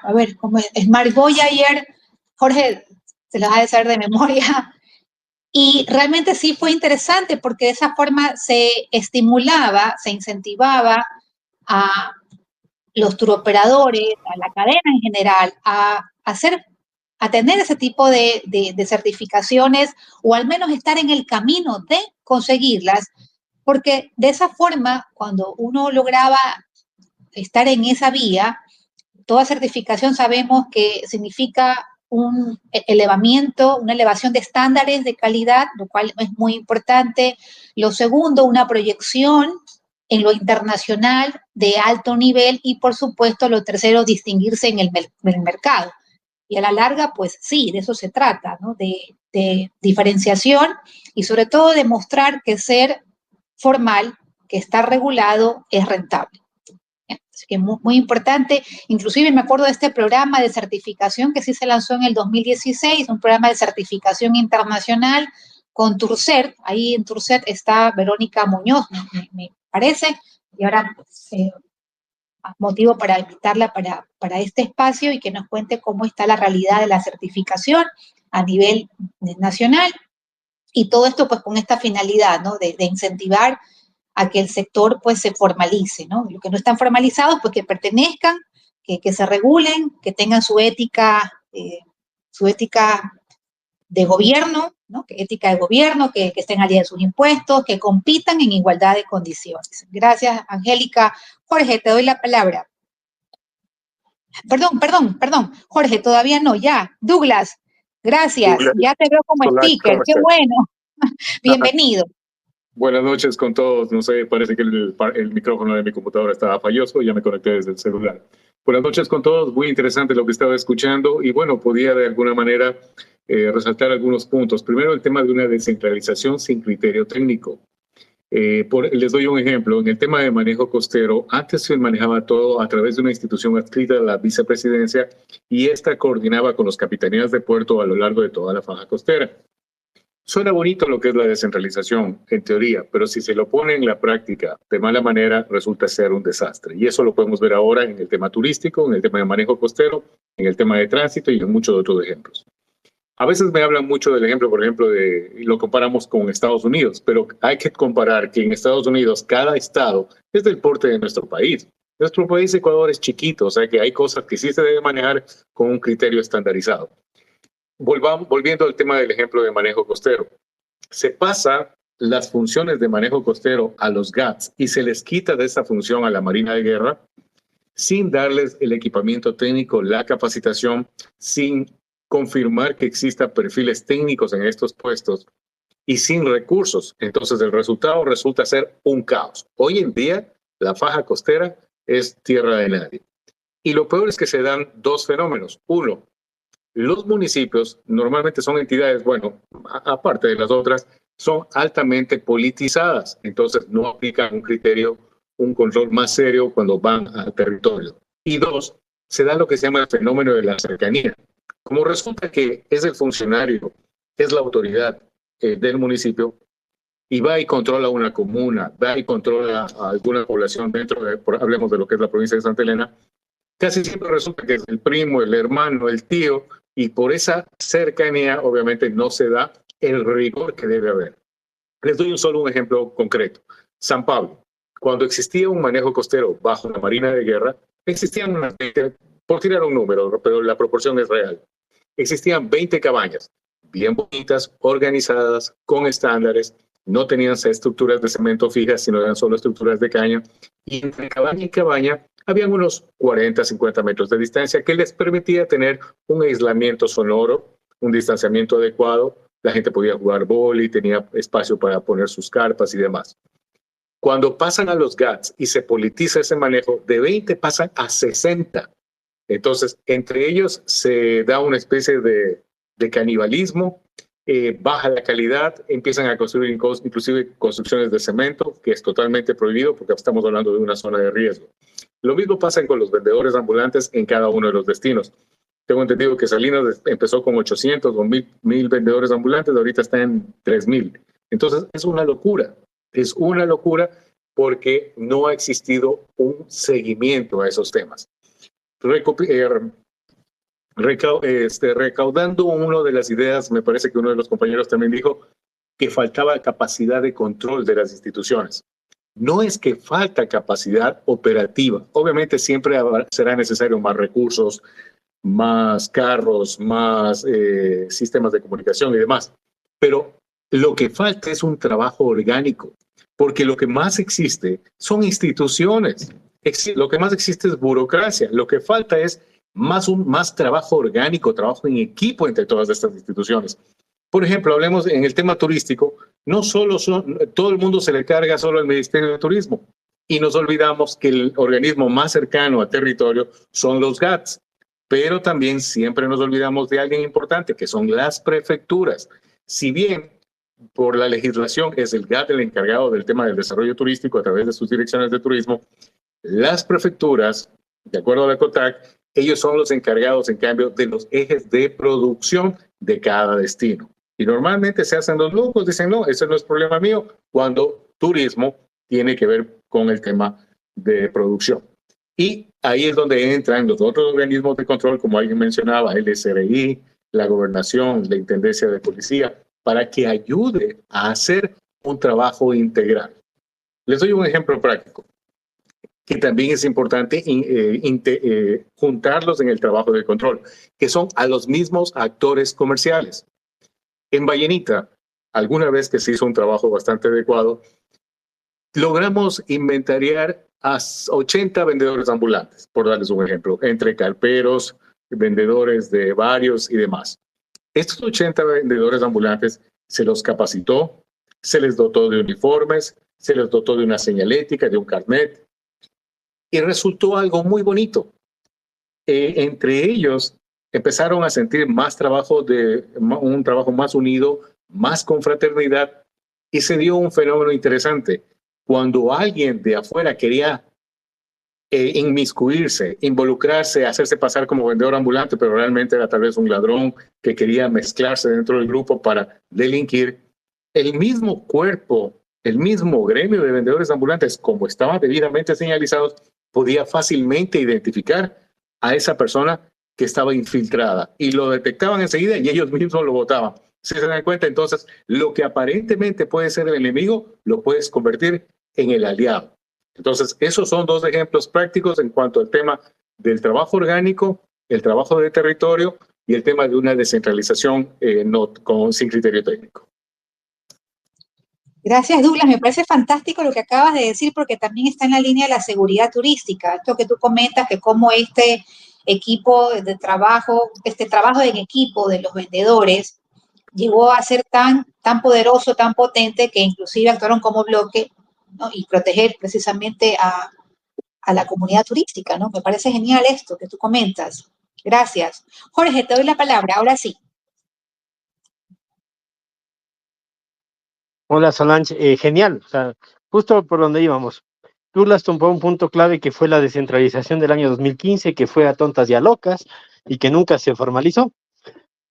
a ver, como Smart Voyager, Jorge se las ha de saber de memoria. Y realmente sí fue interesante porque de esa forma se estimulaba, se incentivaba a los turoperadores, a la cadena en general, a tener ese tipo de certificaciones o al menos estar en el camino de conseguirlas, porque de esa forma, cuando uno lograba estar en esa vía, toda certificación sabemos que significa un elevamiento, una elevación de estándares de calidad, lo cual es muy importante. Lo segundo, una proyección en lo internacional de alto nivel y, por supuesto, lo tercero, distinguirse en el mercado. Y a la larga, pues sí, de eso se trata, ¿no? De diferenciación y sobre todo de mostrar que ser formal, que está regulado, es rentable. Así que muy, muy importante. Inclusive me acuerdo de este programa de certificación que sí se lanzó en el 2016, un programa de certificación internacional con Turcert. Ahí en Turcert está Verónica Muñoz, me parece, y ahora motivo para invitarla para este espacio y que nos cuente cómo está la realidad de la certificación a nivel nacional. Y todo esto pues con esta finalidad, ¿no? De incentivar a que el sector pues se formalice, ¿no? Los que no están formalizados pues que pertenezcan, que se regulen, que tengan su ética de gobierno, ¿no? Ética de gobierno, que estén al día de sus impuestos, que compitan en igualdad de condiciones. Gracias, Angélica. Jorge, te doy la palabra. Perdón, Jorge, todavía no, ya. Douglas, gracias, Douglas, ya te veo como speaker, qué bueno. Bienvenido. Buenas noches con todos. No sé, parece que el micrófono de mi computadora estaba falloso, ya me conecté desde el celular. Buenas noches con todos, muy interesante lo que estaba escuchando y bueno, podía de alguna manera resaltar algunos puntos. Primero, el tema de una descentralización sin criterio técnico. Les doy un ejemplo. En el tema de manejo costero, antes se manejaba todo a través de una institución adscrita a la vicepresidencia y esta coordinaba con los capitanías de puerto a lo largo de toda la faja costera. Suena bonito lo que es la descentralización, en teoría, pero si se lo pone en la práctica de mala manera, resulta ser un desastre. Y eso lo podemos ver ahora en el tema turístico, en el tema de manejo costero, en el tema de tránsito y en muchos otros ejemplos. A veces me hablan mucho del ejemplo, por ejemplo, lo comparamos con Estados Unidos, pero hay que comparar que en Estados Unidos cada estado es del porte de nuestro país. Nuestro país, Ecuador, es chiquito, o sea que hay cosas que sí se deben manejar con un criterio estandarizado. Volviendo al tema del ejemplo de manejo costero. Se pasa las funciones de manejo costero a los GATS y se les quita de esa función a la Marina de Guerra sin darles el equipamiento técnico, la capacitación, sin confirmar que existan perfiles técnicos en estos puestos y sin recursos. Entonces el resultado resulta ser un caos. Hoy en día la faja costera es tierra de nadie. Y lo peor es que se dan dos fenómenos. Uno, los municipios normalmente son entidades, bueno, aparte de las otras, son altamente politizadas. Entonces no aplican un criterio, un control más serio cuando van al territorio. Y dos, se da lo que se llama el fenómeno de la cercanía. Como resulta que es el funcionario, es la autoridad del municipio y va y controla una comuna, va y controla a alguna población dentro de, hablemos de lo que es la provincia de Santa Elena, casi siempre resulta que es el primo, el hermano, el tío, y por esa cercanía obviamente no se da el rigor que debe haber. Les doy solo un ejemplo concreto. San Pablo, cuando existía un manejo costero bajo la Marina de Guerra, existían unas 20, por tirar un número, pero la proporción es real. Existían 20 cabañas, bien bonitas, organizadas, con estándares, no tenían estructuras de cemento fijas, sino eran solo estructuras de caña, y entre cabaña y cabaña habían unos 40, 50 metros de distancia que les permitía tener un aislamiento sonoro, un distanciamiento adecuado, la gente podía jugar vóley, tenía espacio para poner sus carpas y demás. Cuando pasan a los GATS y se politiza ese manejo, de 20 pasan a 60. Entonces, entre ellos se da una especie de canibalismo, baja la calidad, empiezan a construir inclusive construcciones de cemento, que es totalmente prohibido porque estamos hablando de una zona de riesgo. Lo mismo pasa con los vendedores ambulantes en cada uno de los destinos. Tengo entendido que Salinas empezó con 800 o 1000 vendedores ambulantes, ahorita está en 3000. Entonces, es una locura porque no ha existido un seguimiento a esos temas. Recaudando una de las ideas, me parece que uno de los compañeros también dijo que faltaba capacidad de control de las instituciones. No es que falta capacidad operativa. Obviamente siempre será necesario más recursos, más carros, más sistemas de comunicación y demás. Pero Lo que falta es un trabajo orgánico, porque lo que más existe son instituciones. Lo que más existe es burocracia. Lo que falta es más trabajo orgánico, trabajo en equipo entre todas estas instituciones. Por ejemplo, hablemos en el tema turístico, no solo todo el mundo se le carga solo al Ministerio de Turismo y nos olvidamos que el organismo más cercano a territorio son los GATS, pero también siempre nos olvidamos de alguien importante que son las prefecturas. Si bien por la legislación es el GAT el encargado del tema del desarrollo turístico a través de sus direcciones de turismo, las prefecturas, de acuerdo a la COTAC, ellos son los encargados, en cambio, de los ejes de producción de cada destino. Y normalmente se hacen los locos, dicen, no, ese no es problema mío, cuando turismo tiene que ver con el tema de producción. Y ahí es donde entran los otros organismos de control, como alguien mencionaba, el SRI, la gobernación, la intendencia de policía, para que ayude a hacer un trabajo integral. Les doy un ejemplo práctico, que también es importante juntarlos en el trabajo de control, que son a los mismos actores comerciales. En Vallenita, alguna vez que se hizo un trabajo bastante adecuado, logramos inventariar a 80 vendedores ambulantes, por darles un ejemplo, entre carperos, vendedores de varios y demás. Estos 80 vendedores ambulantes se los capacitó, se les dotó de uniformes, se les dotó de una señalética, de un carnet, y resultó algo muy bonito. Entre ellos empezaron a sentir más trabajo, un trabajo más unido, más con fraternidad, y se dio un fenómeno interesante. Cuando alguien de afuera quería inmiscuirse, involucrarse, hacerse pasar como vendedor ambulante, pero realmente era tal vez un ladrón que quería mezclarse dentro del grupo para delinquir, el mismo cuerpo, el mismo gremio de vendedores ambulantes, como estaban debidamente señalizados, podía fácilmente identificar a esa persona que estaba infiltrada y lo detectaban enseguida y ellos mismos lo votaban. Si se dan cuenta, entonces, lo que aparentemente puede ser el enemigo, lo puedes convertir en el aliado. Entonces, esos son dos ejemplos prácticos en cuanto al tema del trabajo orgánico, el trabajo de territorio y el tema de una descentralización sin criterio técnico. Gracias, Douglas. Me parece fantástico lo que acabas de decir porque también está en la línea de la seguridad turística. Esto que tú comentas, que cómo este equipo de trabajo, este trabajo en equipo de los vendedores llegó a ser tan poderoso, tan potente, que inclusive actuaron como bloque, ¿no? Y proteger precisamente a la comunidad turística, ¿no? Me parece genial esto que tú comentas. Gracias. Jorge, te doy la palabra, ahora sí. Hola, Solange. Genial. O sea, justo por donde íbamos. Douglas tomó un punto clave que fue la descentralización del año 2015, que fue a tontas y a locas y que nunca se formalizó.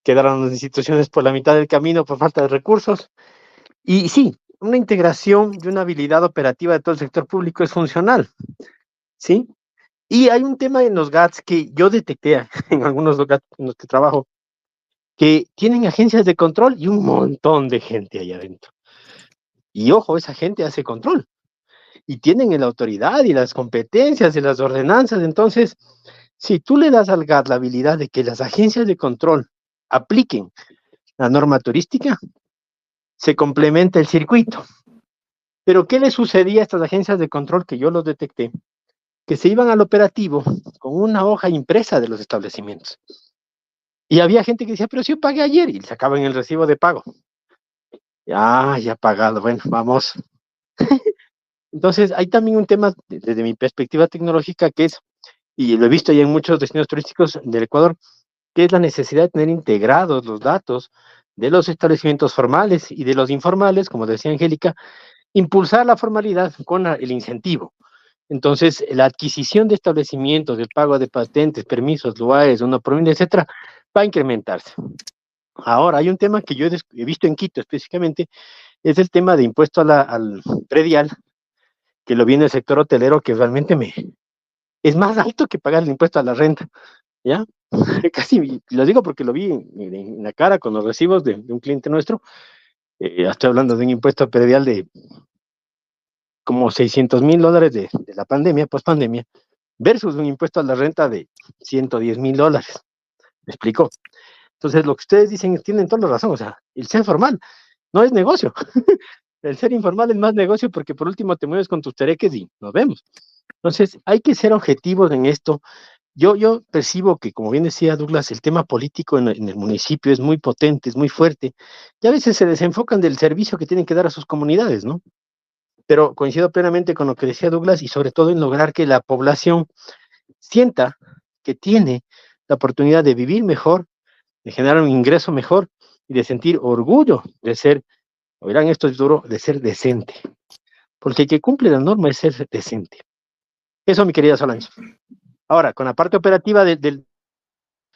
Quedaron las instituciones por la mitad del camino por falta de recursos. Y sí, una integración y una habilidad operativa de todo el sector público es funcional, ¿sí? Y hay un tema en los GATS que yo detecté en algunos GATS en los que trabajo, que tienen agencias de control y un montón de gente ahí adentro. Y ojo, esa gente hace control. Y tienen la autoridad y las competencias y las ordenanzas. Entonces, si tú le das al GAT la habilidad de que las agencias de control apliquen la norma turística, se complementa el circuito. Pero ¿qué le sucedía a estas agencias de control que yo los detecté? Que se iban al operativo con una hoja impresa de los establecimientos. Y había gente que decía, pero si yo pagué ayer, y sacaban el recibo de pago. Ya pagado, bueno, vamos. Entonces, hay también un tema, desde mi perspectiva tecnológica, que es, y lo he visto ya en muchos destinos turísticos del Ecuador, que es la necesidad de tener integrados los datos de los establecimientos formales y de los informales, como decía Angélica, impulsar la formalidad con el incentivo. Entonces, la adquisición de establecimientos, el pago de patentes, permisos, lugares, una provincia, etcétera, va a incrementarse. Ahora, hay un tema que yo he visto en Quito específicamente, es el tema de impuesto al predial, que lo viene el sector hotelero, que realmente es más alto que pagar el impuesto a la renta, ¿ya? Casi, lo digo porque lo vi en la cara con los recibos de un cliente nuestro. Estoy hablando de un impuesto predial de como $600,000 de la pandemia, post-pandemia, versus un impuesto a la renta de $110,000. ¿Me explico? Entonces, lo que ustedes dicen tienen toda la razón. O sea, el ser formal no es negocio. El ser informal es más negocio porque por último te mueves con tus tereques y nos vemos. Entonces, hay que ser objetivos en esto. Yo percibo que, como bien decía Douglas, el tema político en el municipio es muy potente, es muy fuerte, y a veces se desenfocan del servicio que tienen que dar a sus comunidades, ¿no? Pero coincido plenamente con lo que decía Douglas y sobre todo en lograr que la población sienta que tiene la oportunidad de vivir mejor, de generar un ingreso mejor y de sentir orgullo de ser, oirán, esto es duro, de ser decente. Porque el que cumple la norma es ser decente. Eso, mi querida Solange. Ahora, con la parte operativa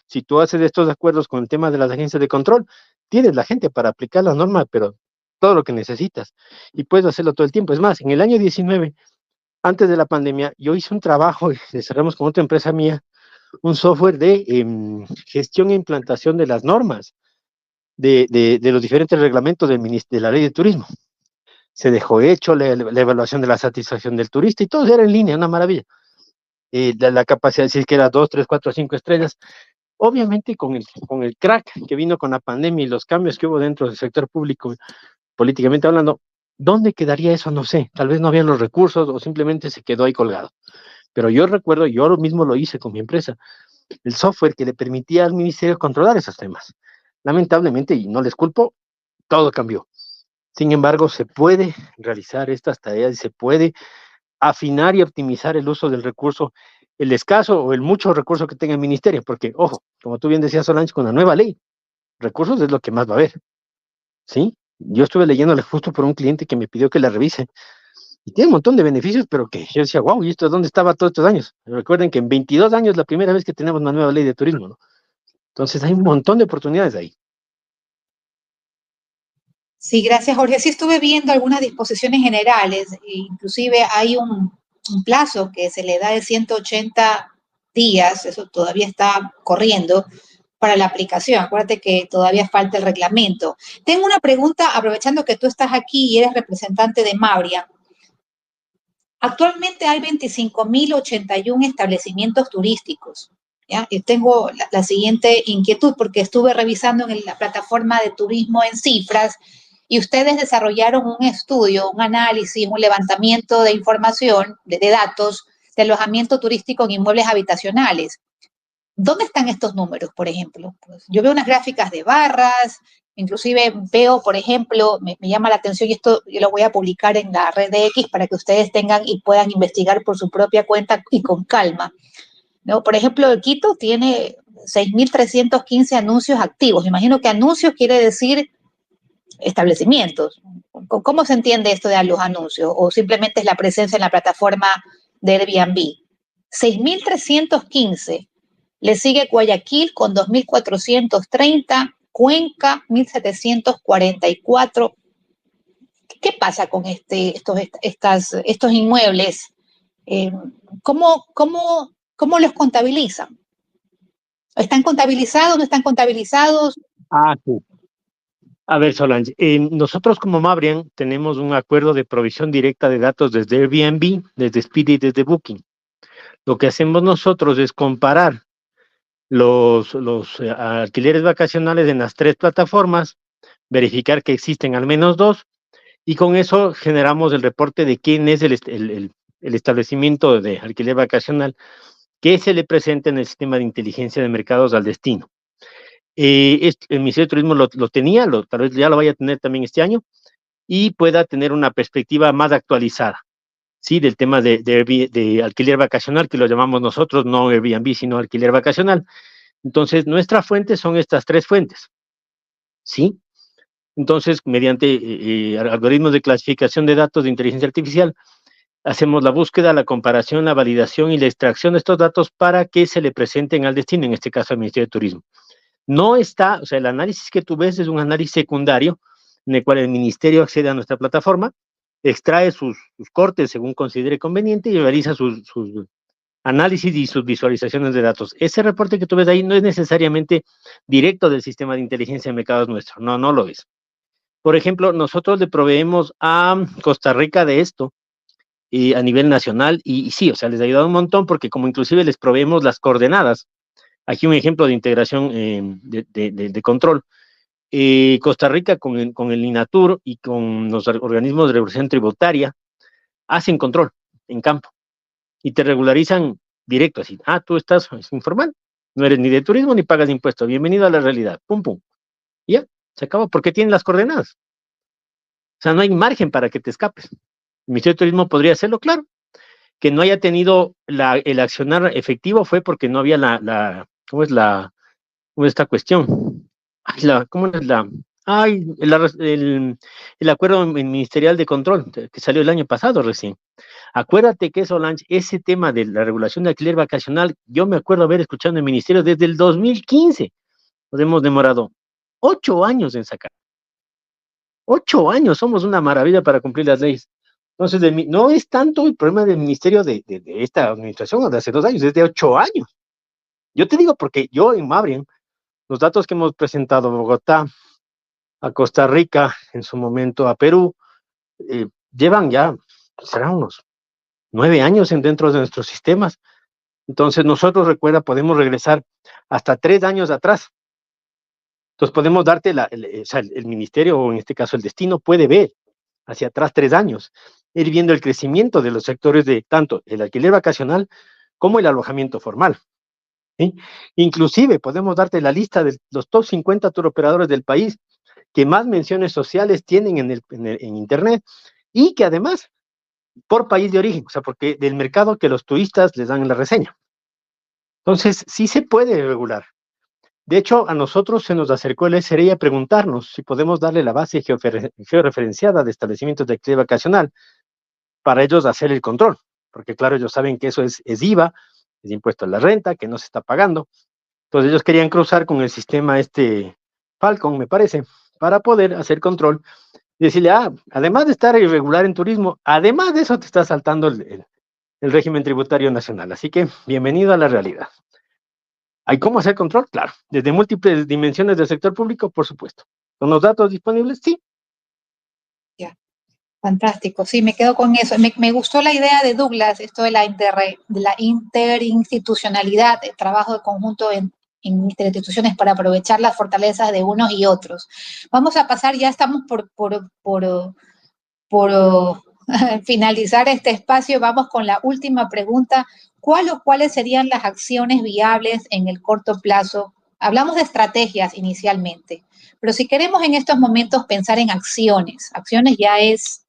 si tú haces estos acuerdos con el tema de las agencias de control, tienes la gente para aplicar la norma, pero todo lo que necesitas. Y puedes hacerlo todo el tiempo. Es más, en el año 19, antes de la pandemia, yo hice un trabajo, desarrollamos con otra empresa mía, un software de gestión e implantación de las normas de los diferentes reglamentos de la ley de turismo. Se dejó hecho la evaluación de la satisfacción del turista y todo era en línea, una maravilla. La capacidad de decir que era 2, 3, 4, 5 estrellas. Obviamente con el crack que vino con la pandemia y los cambios que hubo dentro del sector público, políticamente hablando, ¿dónde quedaría eso? No sé, tal vez no había los recursos o simplemente se quedó ahí colgado. Pero yo recuerdo, yo lo mismo lo hice con mi empresa, el software que le permitía al ministerio controlar esos temas. Lamentablemente, y no les culpo, todo cambió. Sin embargo, se puede realizar estas tareas y se puede afinar y optimizar el uso del recurso, el escaso o el mucho recurso que tenga el ministerio, porque, ojo, como tú bien decías, Solange, con la nueva ley, recursos es lo que más va a haber, ¿sí? Yo estuve leyéndole justo por un cliente que me pidió que la revise, y tiene un montón de beneficios, pero que yo decía, wow, ¿y esto dónde estaba todos estos años? Recuerden que en 22 años es la primera vez que tenemos una nueva ley de turismo, ¿no? Entonces hay un montón de oportunidades ahí. Sí, gracias, Jorge. Sí estuve viendo algunas disposiciones generales, inclusive hay un plazo que se le da de 180 días, eso todavía está corriendo, para la aplicación. Acuérdate que todavía falta el reglamento. Tengo una pregunta, aprovechando que tú estás aquí y eres representante de Mabria. Actualmente hay 25.081 establecimientos turísticos. ¿Ya? Y tengo la siguiente inquietud, porque estuve revisando en la plataforma de turismo en cifras y ustedes desarrollaron un estudio, un análisis, un levantamiento de información, de datos de alojamiento turístico en inmuebles habitacionales. ¿Dónde están estos números, por ejemplo? Pues yo veo unas gráficas de barras, inclusive veo, por ejemplo, me llama la atención, y esto yo lo voy a publicar en la red de X para que ustedes tengan y puedan investigar por su propia cuenta y con calma, ¿no? Por ejemplo, el Quito tiene 6.315 anuncios activos. Me imagino que anuncios quiere decir establecimientos. ¿Cómo se entiende esto de los anuncios? ¿O simplemente es la presencia en la plataforma de Airbnb? 6.315. Le sigue Guayaquil con 2.430, Cuenca 1.744. ¿Qué pasa con estos inmuebles? ¿Cómo los contabilizan? ¿Están contabilizados? ¿No están contabilizados? Sí. A ver, Solange, nosotros como Mabrian tenemos un acuerdo de provisión directa de datos desde Airbnb, desde Expedia y desde Booking. Lo que hacemos nosotros es comparar los alquileres vacacionales en las 3 plataformas, verificar que existen al menos 2, y con eso generamos el reporte de quién es el establecimiento de alquiler vacacional que se le presenta en el sistema de inteligencia de mercados al destino. El Ministerio de Turismo lo tenía, tal vez ya lo vaya a tener también este año, y pueda tener una perspectiva más actualizada, ¿sí? Del tema de alquiler vacacional, que lo llamamos nosotros, no Airbnb, sino alquiler vacacional. Entonces, nuestra fuente son estas 3 fuentes, ¿sí? Entonces, mediante algoritmos de clasificación de datos de inteligencia artificial, hacemos la búsqueda, la comparación, la validación y la extracción de estos datos para que se le presenten al destino, en este caso al Ministerio de Turismo. No está, o sea, el análisis que tú ves es un análisis secundario en el cual el ministerio accede a nuestra plataforma, extrae sus cortes según considere conveniente y realiza sus análisis y sus visualizaciones de datos. Ese reporte que tú ves ahí no es necesariamente directo del sistema de inteligencia de mercados nuestro, no lo es. Por ejemplo, nosotros le proveemos a Costa Rica de esto a nivel nacional y sí, o sea, les ha ayudado un montón porque como inclusive les proveemos las coordenadas. Aquí un ejemplo de integración de control. Costa Rica con el INATUR y con los organismos de regulación tributaria hacen control en campo y te regularizan directo, así, tú estás informal, no eres ni de turismo ni pagas impuestos, bienvenido a la realidad, pum, pum, y ya, se acabó, porque tienen las coordenadas, o sea, no hay margen para que te escapes. El Ministerio de Turismo podría hacerlo, claro, que no haya tenido el accionar efectivo fue porque no había ¿cómo es esta cuestión? ¿Cómo es el acuerdo ministerial de control que salió el año pasado recién? Acuérdate que Solange, ese tema de la regulación de alquiler vacacional, yo me acuerdo haber escuchado en el ministerio desde el 2015. Nos hemos demorado 8 años en sacar. 8 años, somos una maravilla para cumplir las leyes. Entonces, no es tanto el problema del ministerio de esta administración o de hace 2 años, es de 8 años. Yo te digo porque yo en Mabrian, los datos que hemos presentado a Bogotá, a Costa Rica, en su momento a Perú, llevan ya, serán unos 9 años dentro de nuestros sistemas. Entonces nosotros, recuerda, podemos regresar hasta 3 años atrás. Entonces podemos darte, o sea, el ministerio, o en este caso el destino, puede ver hacia atrás 3 años, ir viendo el crecimiento de los sectores de tanto el alquiler vacacional como el alojamiento formal. ¿Sí? Inclusive podemos darte la lista de los top 50 turoperadores del país que más menciones sociales tienen en Internet y que además por país de origen, o sea, porque del mercado que los turistas les dan en la reseña. Entonces, sí se puede regular. De hecho, a nosotros se nos acercó el SRI a preguntarnos si podemos darle la base georreferenciada de establecimientos de actividad vacacional para ellos hacer el control, porque claro, ellos saben que eso es IVA, es impuesto a la renta, que no se está pagando. Entonces ellos querían cruzar con el sistema Falcon, me parece, para poder hacer control y decirle, además de estar irregular en turismo, además de eso te está saltando el régimen tributario nacional. Así que, bienvenido a la realidad. ¿Hay cómo hacer control? Claro. Desde múltiples dimensiones del sector público, por supuesto. ¿Con los datos disponibles? Sí. Ya, fantástico. Sí, me quedo con eso. Me gustó la idea de Douglas, esto de la interinstitucionalidad, el trabajo de conjunto en interinstituciones para aprovechar las fortalezas de unos y otros. Vamos a pasar, ya estamos por finalizar este espacio. Vamos con la última pregunta. ¿Cuáles serían las acciones viables en el corto plazo? Hablamos de estrategias inicialmente, pero si queremos en estos momentos pensar en acciones ya es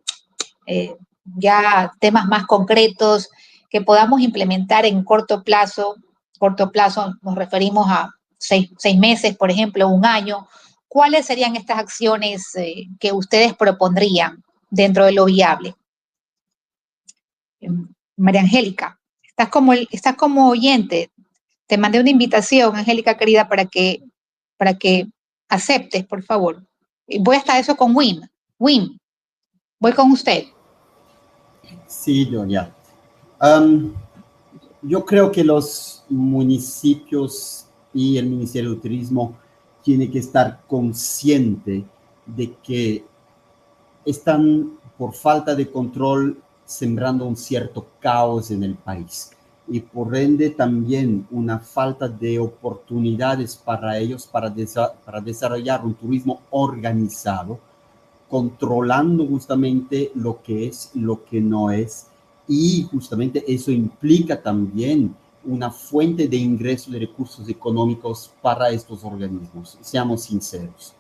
ya temas más concretos que podamos implementar en corto plazo nos referimos a 6 meses, por ejemplo, 1 año. ¿Cuáles serían estas acciones que ustedes propondrían dentro de lo viable? María Angélica, estás como oyente. Te mandé una invitación, Angélica querida, para que aceptes, por favor. Voy hasta eso con Wim. Wim, voy con usted. Sí, doña. Yo creo que los municipios y el Ministerio de Turismo tienen que estar conscientes de que están, por falta de control, sembrando un cierto caos en el país y por ende también una falta de oportunidades para ellos para desarrollar un turismo organizado, controlando justamente lo que es, lo que no es, y justamente eso implica también una fuente de ingreso de recursos económicos para estos organismos. Seamos sinceros.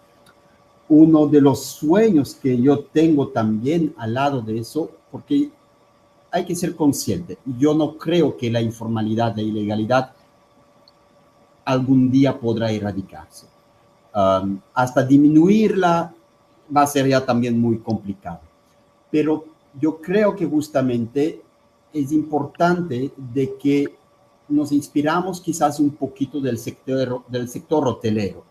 Uno de los sueños que yo tengo también al lado de eso, porque hay que ser consciente, yo no creo que la informalidad, la ilegalidad algún día podrá erradicarse. Hasta disminuirla va a ser ya también muy complicado. Pero yo creo que justamente es importante de que nos inspiramos quizás un poquito del sector hotelero.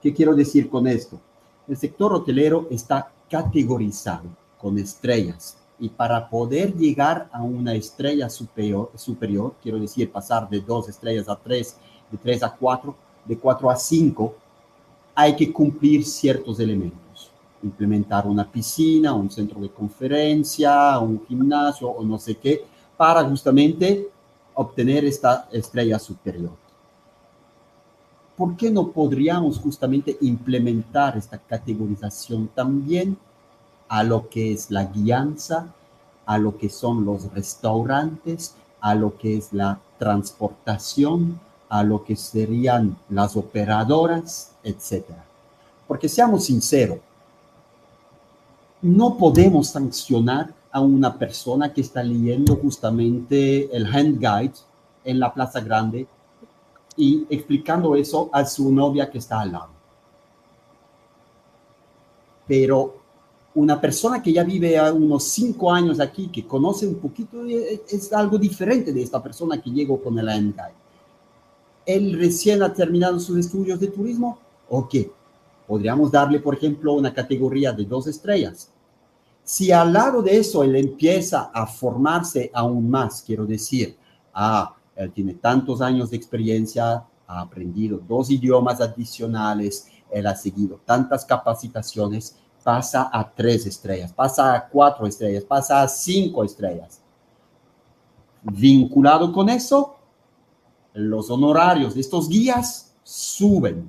¿Qué quiero decir con esto? El sector hotelero está categorizado con estrellas y para poder llegar a una estrella superior, quiero decir pasar de 2 estrellas a 3, de 3 a 4, de 4 a 5, hay que cumplir ciertos elementos. Implementar una piscina, un centro de conferencia, un gimnasio o no sé qué, para justamente obtener esta estrella superior. ¿por qué no podríamos justamente implementar esta categorización también a lo que es la guianza, a lo que son los restaurantes, a lo que es la transportación, a lo que serían las operadoras, etcétera? Porque seamos sinceros, no podemos sancionar a una persona que está leyendo justamente el handguide en la Plaza Grande y explicando eso a su novia que está al lado. Pero una persona que ya vive a unos 5 años aquí, que conoce un poquito, es algo diferente de esta persona que llegó con el handguide. Él recién ha terminado sus estudios de turismo, ok, podríamos darle, por ejemplo, una categoría de 2 estrellas. Si al lado de eso él empieza a formarse aún más, quiero decir, él tiene tantos años de experiencia, ha aprendido 2 idiomas adicionales, él ha seguido tantas capacitaciones, pasa a 3 estrellas, pasa a 4 estrellas, pasa a 5 estrellas. Vinculado con eso, los honorarios de estos guías suben,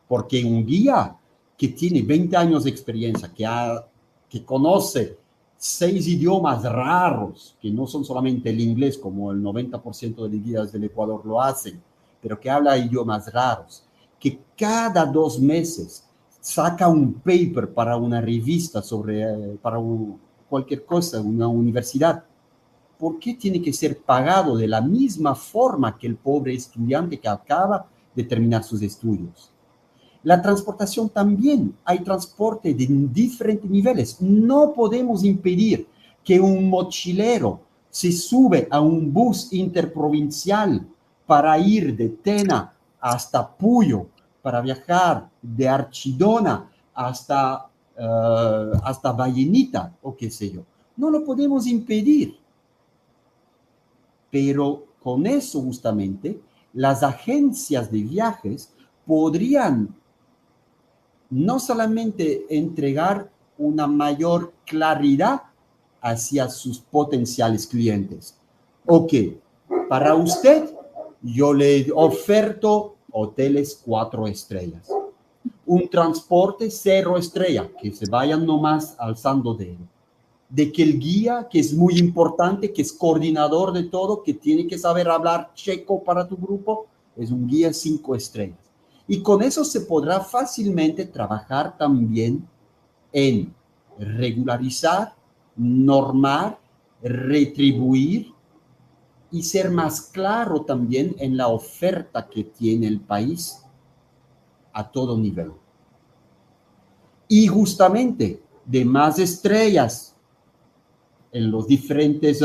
porque un guía que tiene 20 años de experiencia, que conoce 6 idiomas raros, que no son solamente el inglés, como el 90% de los guías del Ecuador lo hacen, pero que habla idiomas raros, que cada 2 meses saca un paper para una revista para cualquier cosa, una universidad. ¿Por qué tiene que ser pagado de la misma forma que el pobre estudiante que acaba de terminar sus estudios? La transportación también, hay transporte de diferentes niveles. No podemos impedir que un mochilero se sube a un bus interprovincial para ir de Tena hasta Puyo, para viajar de Archidona hasta Vallenita, o qué sé yo. No lo podemos impedir. Pero con eso justamente las agencias de viajes podrían no solamente entregar una mayor claridad hacia sus potenciales clientes. Ok, para usted yo le oferto hoteles 4 estrellas, un transporte 0 estrella, que se vayan nomás alzando dedo. De que el guía, que es muy importante, que es coordinador de todo, que tiene que saber hablar checo para tu grupo, es un guía 5 estrellas. Y con eso se podrá fácilmente trabajar también en regularizar, normar, retribuir y ser más claro también en la oferta que tiene el país a todo nivel. Y justamente de más estrellas en los diferentes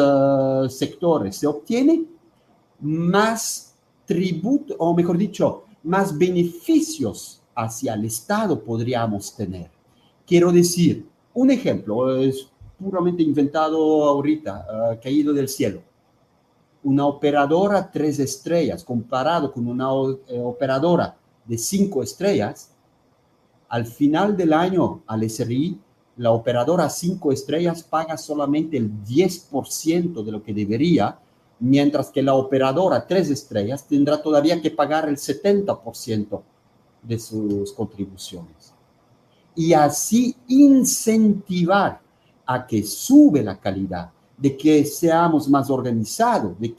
sectores se obtiene, más tributo, o mejor dicho, más beneficios hacia el Estado podríamos tener. Quiero decir, un ejemplo, es puramente inventado ahorita, caído del cielo. Una operadora 3 estrellas comparado con una operadora de 5 estrellas, al final del año al SRI, la operadora 5 estrellas paga solamente el 10% de lo que debería, mientras que la operadora 3 estrellas tendrá todavía que pagar el 70% de sus contribuciones. Y así incentivar a que sube la calidad, de que seamos más organizados, de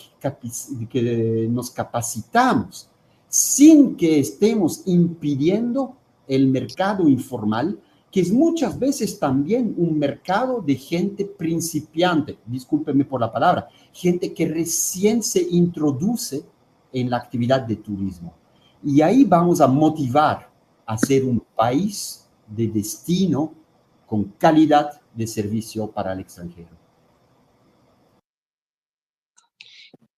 que nos capacitamos, sin que estemos impidiendo el mercado informal, que es muchas veces también un mercado de gente principiante, discúlpeme por la palabra, gente que recién se introduce en la actividad de turismo. Y ahí vamos a motivar a ser un país de destino con calidad de servicio para el extranjero.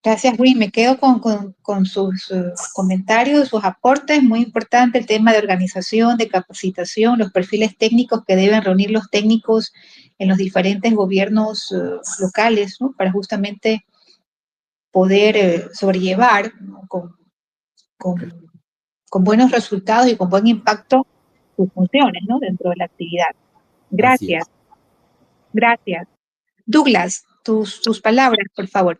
Gracias, Win. Me quedo con sus comentarios, sus aportes. Muy importante el tema de organización, de capacitación, los perfiles técnicos que deben reunir los técnicos en los diferentes gobiernos locales, ¿no? Para justamente poder sobrellevar, ¿no? con buenos resultados y con buen impacto sus funciones, ¿no? Dentro de la actividad. Gracias. Gracias. Douglas, tus palabras, por favor.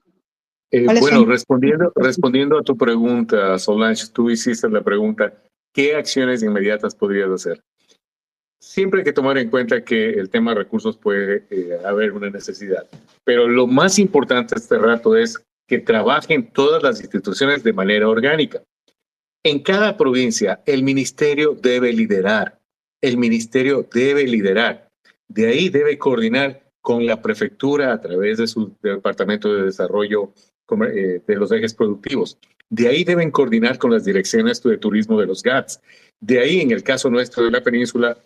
Bueno, respondiendo a tu pregunta, Solange, tú hiciste la pregunta, ¿qué acciones inmediatas podrías hacer? Siempre hay que tomar en cuenta que el tema de recursos puede haber una necesidad, pero lo más importante este rato es que trabajen todas las instituciones de manera orgánica. En cada provincia, el ministerio debe liderar. El ministerio debe liderar. De ahí debe coordinar con la prefectura a través de su departamento de desarrollo de los ejes productivos. De ahí deben coordinar con las direcciones de turismo de los GATS. De ahí, en el caso nuestro de la península,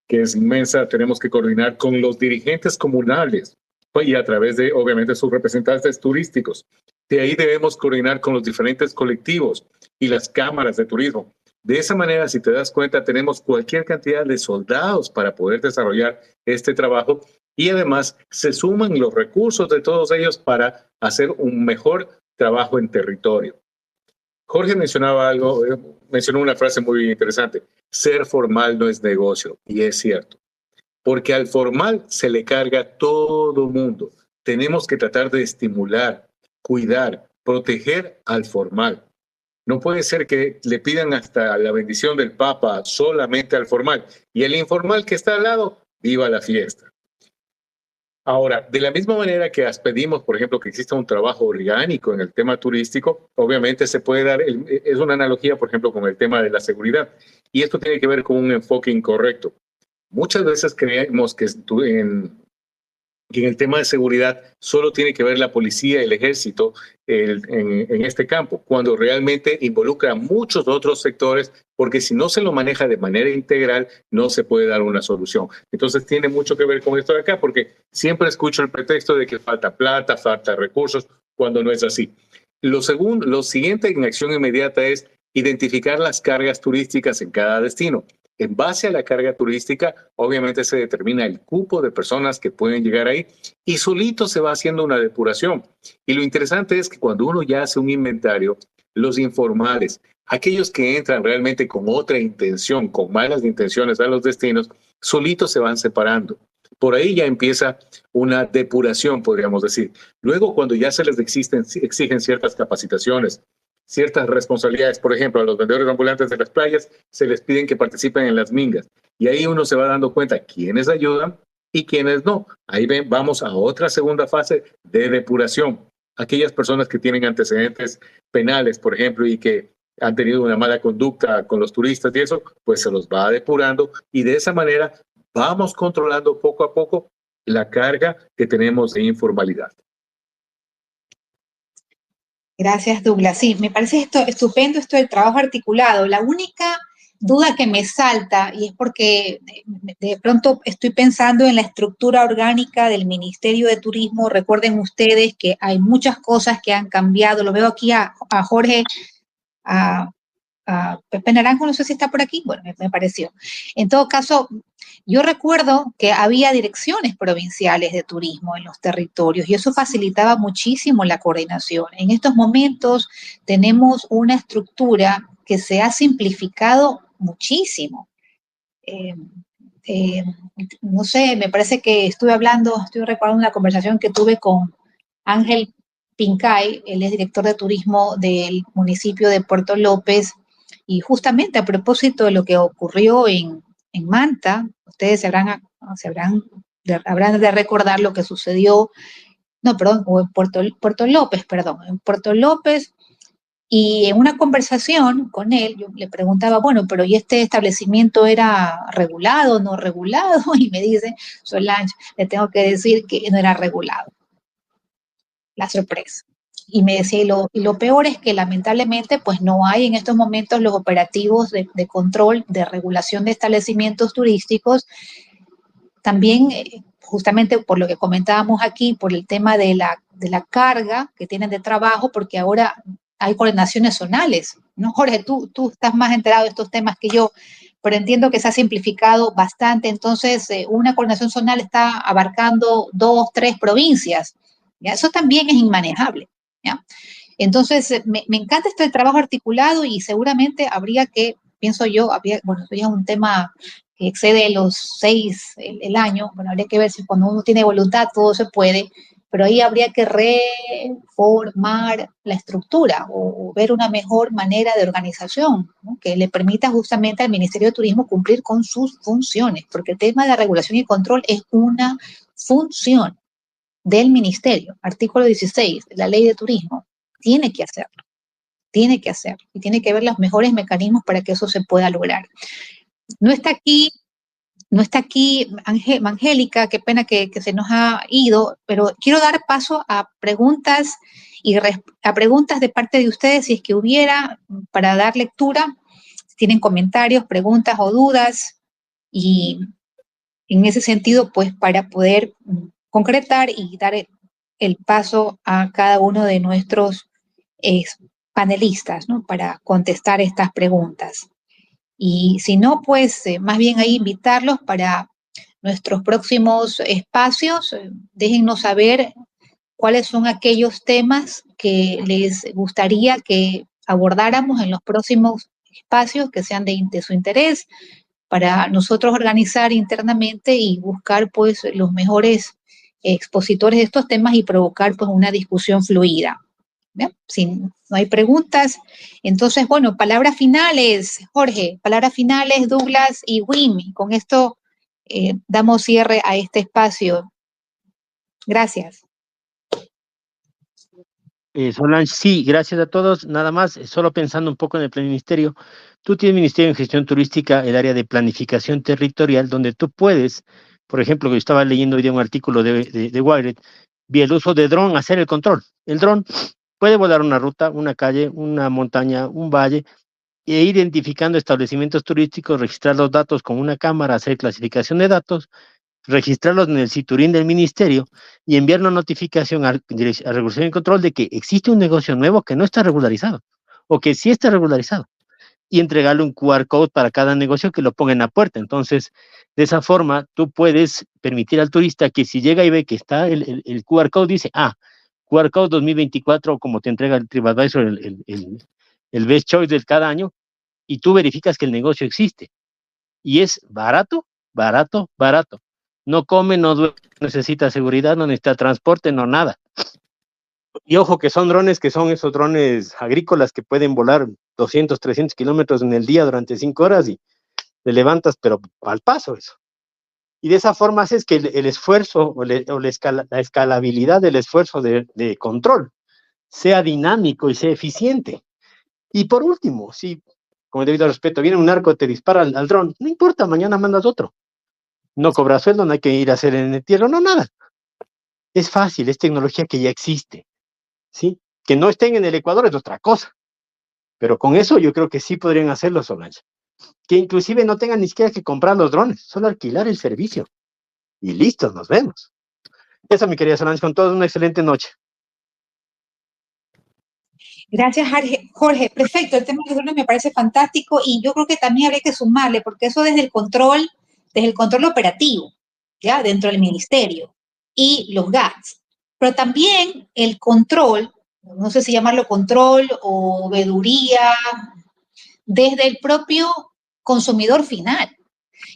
que es inmensa, tenemos que coordinar con los dirigentes comunales y a través de, obviamente, sus representantes turísticos. De ahí debemos coordinar con los diferentes colectivos y las cámaras de turismo. De esa manera, si te das cuenta, tenemos cualquier cantidad de soldados para poder desarrollar este trabajo y además se suman los recursos de todos ellos para hacer un mejor trabajo en territorio. Jorge mencionaba algo, mencionó una frase muy interesante. Ser formal no es negocio, y es cierto. Porque al formal se le carga todo mundo. Tenemos que tratar de estimular, cuidar, proteger al formal. No puede ser que le pidan hasta la bendición del Papa solamente al formal y el informal que está al lado, viva la fiesta. Ahora, de la misma manera que pedimos, por ejemplo, que exista un trabajo orgánico en el tema turístico, obviamente se puede dar, es una analogía, por ejemplo, con el tema de la seguridad. Y esto tiene que ver con un enfoque incorrecto. Muchas veces creemos que en el tema de seguridad solo tiene que ver la policía y el ejército en este campo, cuando realmente involucra a muchos otros sectores, porque si no se lo maneja de manera integral, no se puede dar una solución. Entonces tiene mucho que ver con esto de acá, porque siempre escucho el pretexto de que falta plata, falta recursos, cuando no es así. Lo siguiente en acción inmediata es identificar las cargas turísticas en cada destino. En base a la carga turística, obviamente se determina el cupo de personas que pueden llegar ahí y solito se va haciendo una depuración. Y lo interesante es que cuando uno ya hace un inventario, los informales, aquellos que entran realmente con otra intención, con malas intenciones a los destinos, solitos se van separando. Por ahí ya empieza una depuración, podríamos decir. Luego, cuando ya se les exigen ciertas capacitaciones, ciertas responsabilidades, por ejemplo, a los vendedores ambulantes de las playas se les piden que participen en las mingas y ahí uno se va dando cuenta quiénes ayudan y quiénes no. Ahí vamos a otra segunda fase de depuración. Aquellas personas que tienen antecedentes penales, por ejemplo, y que han tenido una mala conducta con los turistas y eso, pues se los va depurando y de esa manera vamos controlando poco a poco la carga que tenemos de informalidad. Gracias, Douglas. Sí, me parece estupendo esto del trabajo articulado. La única duda que me salta, y es porque de pronto estoy pensando en la estructura orgánica del Ministerio de Turismo. Recuerden ustedes que hay muchas cosas que han cambiado. Lo veo aquí a Jorge, a Pepe Naranjo, no sé si está por aquí. Bueno, me pareció. En todo caso, yo recuerdo que había direcciones provinciales de turismo en los territorios y eso facilitaba muchísimo la coordinación. En estos momentos tenemos una estructura que se ha simplificado muchísimo. No sé, me parece que estoy recordando una conversación que tuve con Ángel Pincay, él es director de turismo del municipio de Puerto López, y justamente a propósito de lo que ocurrió en Manta, ustedes habrán de recordar lo que sucedió, o en Puerto López, en Puerto López, y en una conversación con él, yo le preguntaba, bueno, pero ¿y este establecimiento era regulado, no regulado? Y me dice, Solange, le tengo que decir que no era regulado. La sorpresa. Y me decía, y lo peor es que lamentablemente pues no hay en estos momentos los operativos de control, de regulación de establecimientos turísticos. También, justamente por lo que comentábamos aquí, por el tema de la carga que tienen de trabajo, porque ahora hay coordinaciones zonales, ¿no? Jorge, tú estás más enterado de estos temas que yo, pero entiendo que se ha simplificado bastante. Entonces, una coordinación zonal está abarcando 2, 3 provincias. ¿Ya? Eso también es inmanejable, ¿ya? Entonces, me encanta esto del trabajo articulado y seguramente habría que, pienso yo, bueno, eso ya es un tema que excede los 6 el año, bueno, habría que ver si cuando uno tiene voluntad todo se puede, pero ahí habría que reformar la estructura o ver una mejor manera de organización, ¿no?, que le permita justamente al Ministerio de Turismo cumplir con sus funciones, porque el tema de la regulación y control es una función del Ministerio. Artículo 16 de la Ley de Turismo. Tiene que hacerlo, y tiene que ver los mejores mecanismos para que eso se pueda lograr. No está aquí Angélica, qué pena que se nos ha ido, pero quiero dar paso a preguntas de parte de ustedes, si es que hubiera, para dar lectura, si tienen comentarios, preguntas o dudas, y en ese sentido, pues para poder concretar y dar el paso a cada uno de nuestros panelistas, ¿no?, para contestar estas preguntas. Y si no, pues más bien ahí invitarlos para nuestros próximos espacios. Déjennos saber cuáles son aquellos temas que les gustaría que abordáramos en los próximos espacios que sean de su interés, para nosotros organizar internamente y buscar pues los mejores expositores de estos temas y provocar pues una discusión fluida. ¿Bien? Si no hay preguntas, entonces, bueno, palabras finales, Jorge, palabras finales, Douglas y Wim. Con esto damos cierre a este espacio. Gracias. Solange, sí, gracias a todos. Nada más, solo pensando un poco en el Plan Ministerio. Tú tienes Ministerio en Gestión Turística, el área de planificación territorial, donde tú puedes, por ejemplo, yo estaba leyendo hoy día un artículo de Wired, vía el uso de dron, hacer el control. El dron puede volar una ruta, una calle, una montaña, un valle, e ir identificando establecimientos turísticos, registrar los datos con una cámara, hacer clasificación de datos, registrarlos en el Citurín del Ministerio y enviar una notificación a Regulación y Control de que existe un negocio nuevo que no está regularizado o que sí está regularizado, y entregarle un QR code para cada negocio que lo ponga en la puerta. Entonces, de esa forma, tú puedes permitir al turista que si llega y ve que está el QR code, dice, QR code 2024, como te entrega el TripAdvisor, el Best Choice de cada año, y tú verificas que el negocio existe. Y es barato, barato, barato. No come, no duerme, no necesita seguridad, no necesita transporte, no nada. Y ojo que son drones, que son esos drones agrícolas que pueden volar 200, 300 kilómetros en el día durante 5 horas y le levantas, pero al paso eso. Y de esa forma haces que el esfuerzo o la escalabilidad del esfuerzo de control sea dinámico y sea eficiente. Y por último, si, con el debido respeto, viene un narco, te dispara al dron, no importa, mañana mandas otro. No cobra sueldo, no hay que ir a hacer en el entierro, no, nada. Es fácil, es tecnología que ya existe, ¿sí? Que no estén en el Ecuador es otra cosa. Pero con eso yo creo que sí podrían hacerlo, Solange. Que inclusive no tengan ni siquiera que comprar los drones, solo alquilar el servicio. Y listo, nos vemos. Eso, mi querida Solange, con todos una excelente noche. Gracias, Jorge. Perfecto, el tema de los drones me parece fantástico y yo creo que también habría que sumarle, porque eso desde el control operativo, ¿ya? Dentro del ministerio y los GATS. Pero también el control, no sé si llamarlo control o veeduría, desde el propio consumidor final.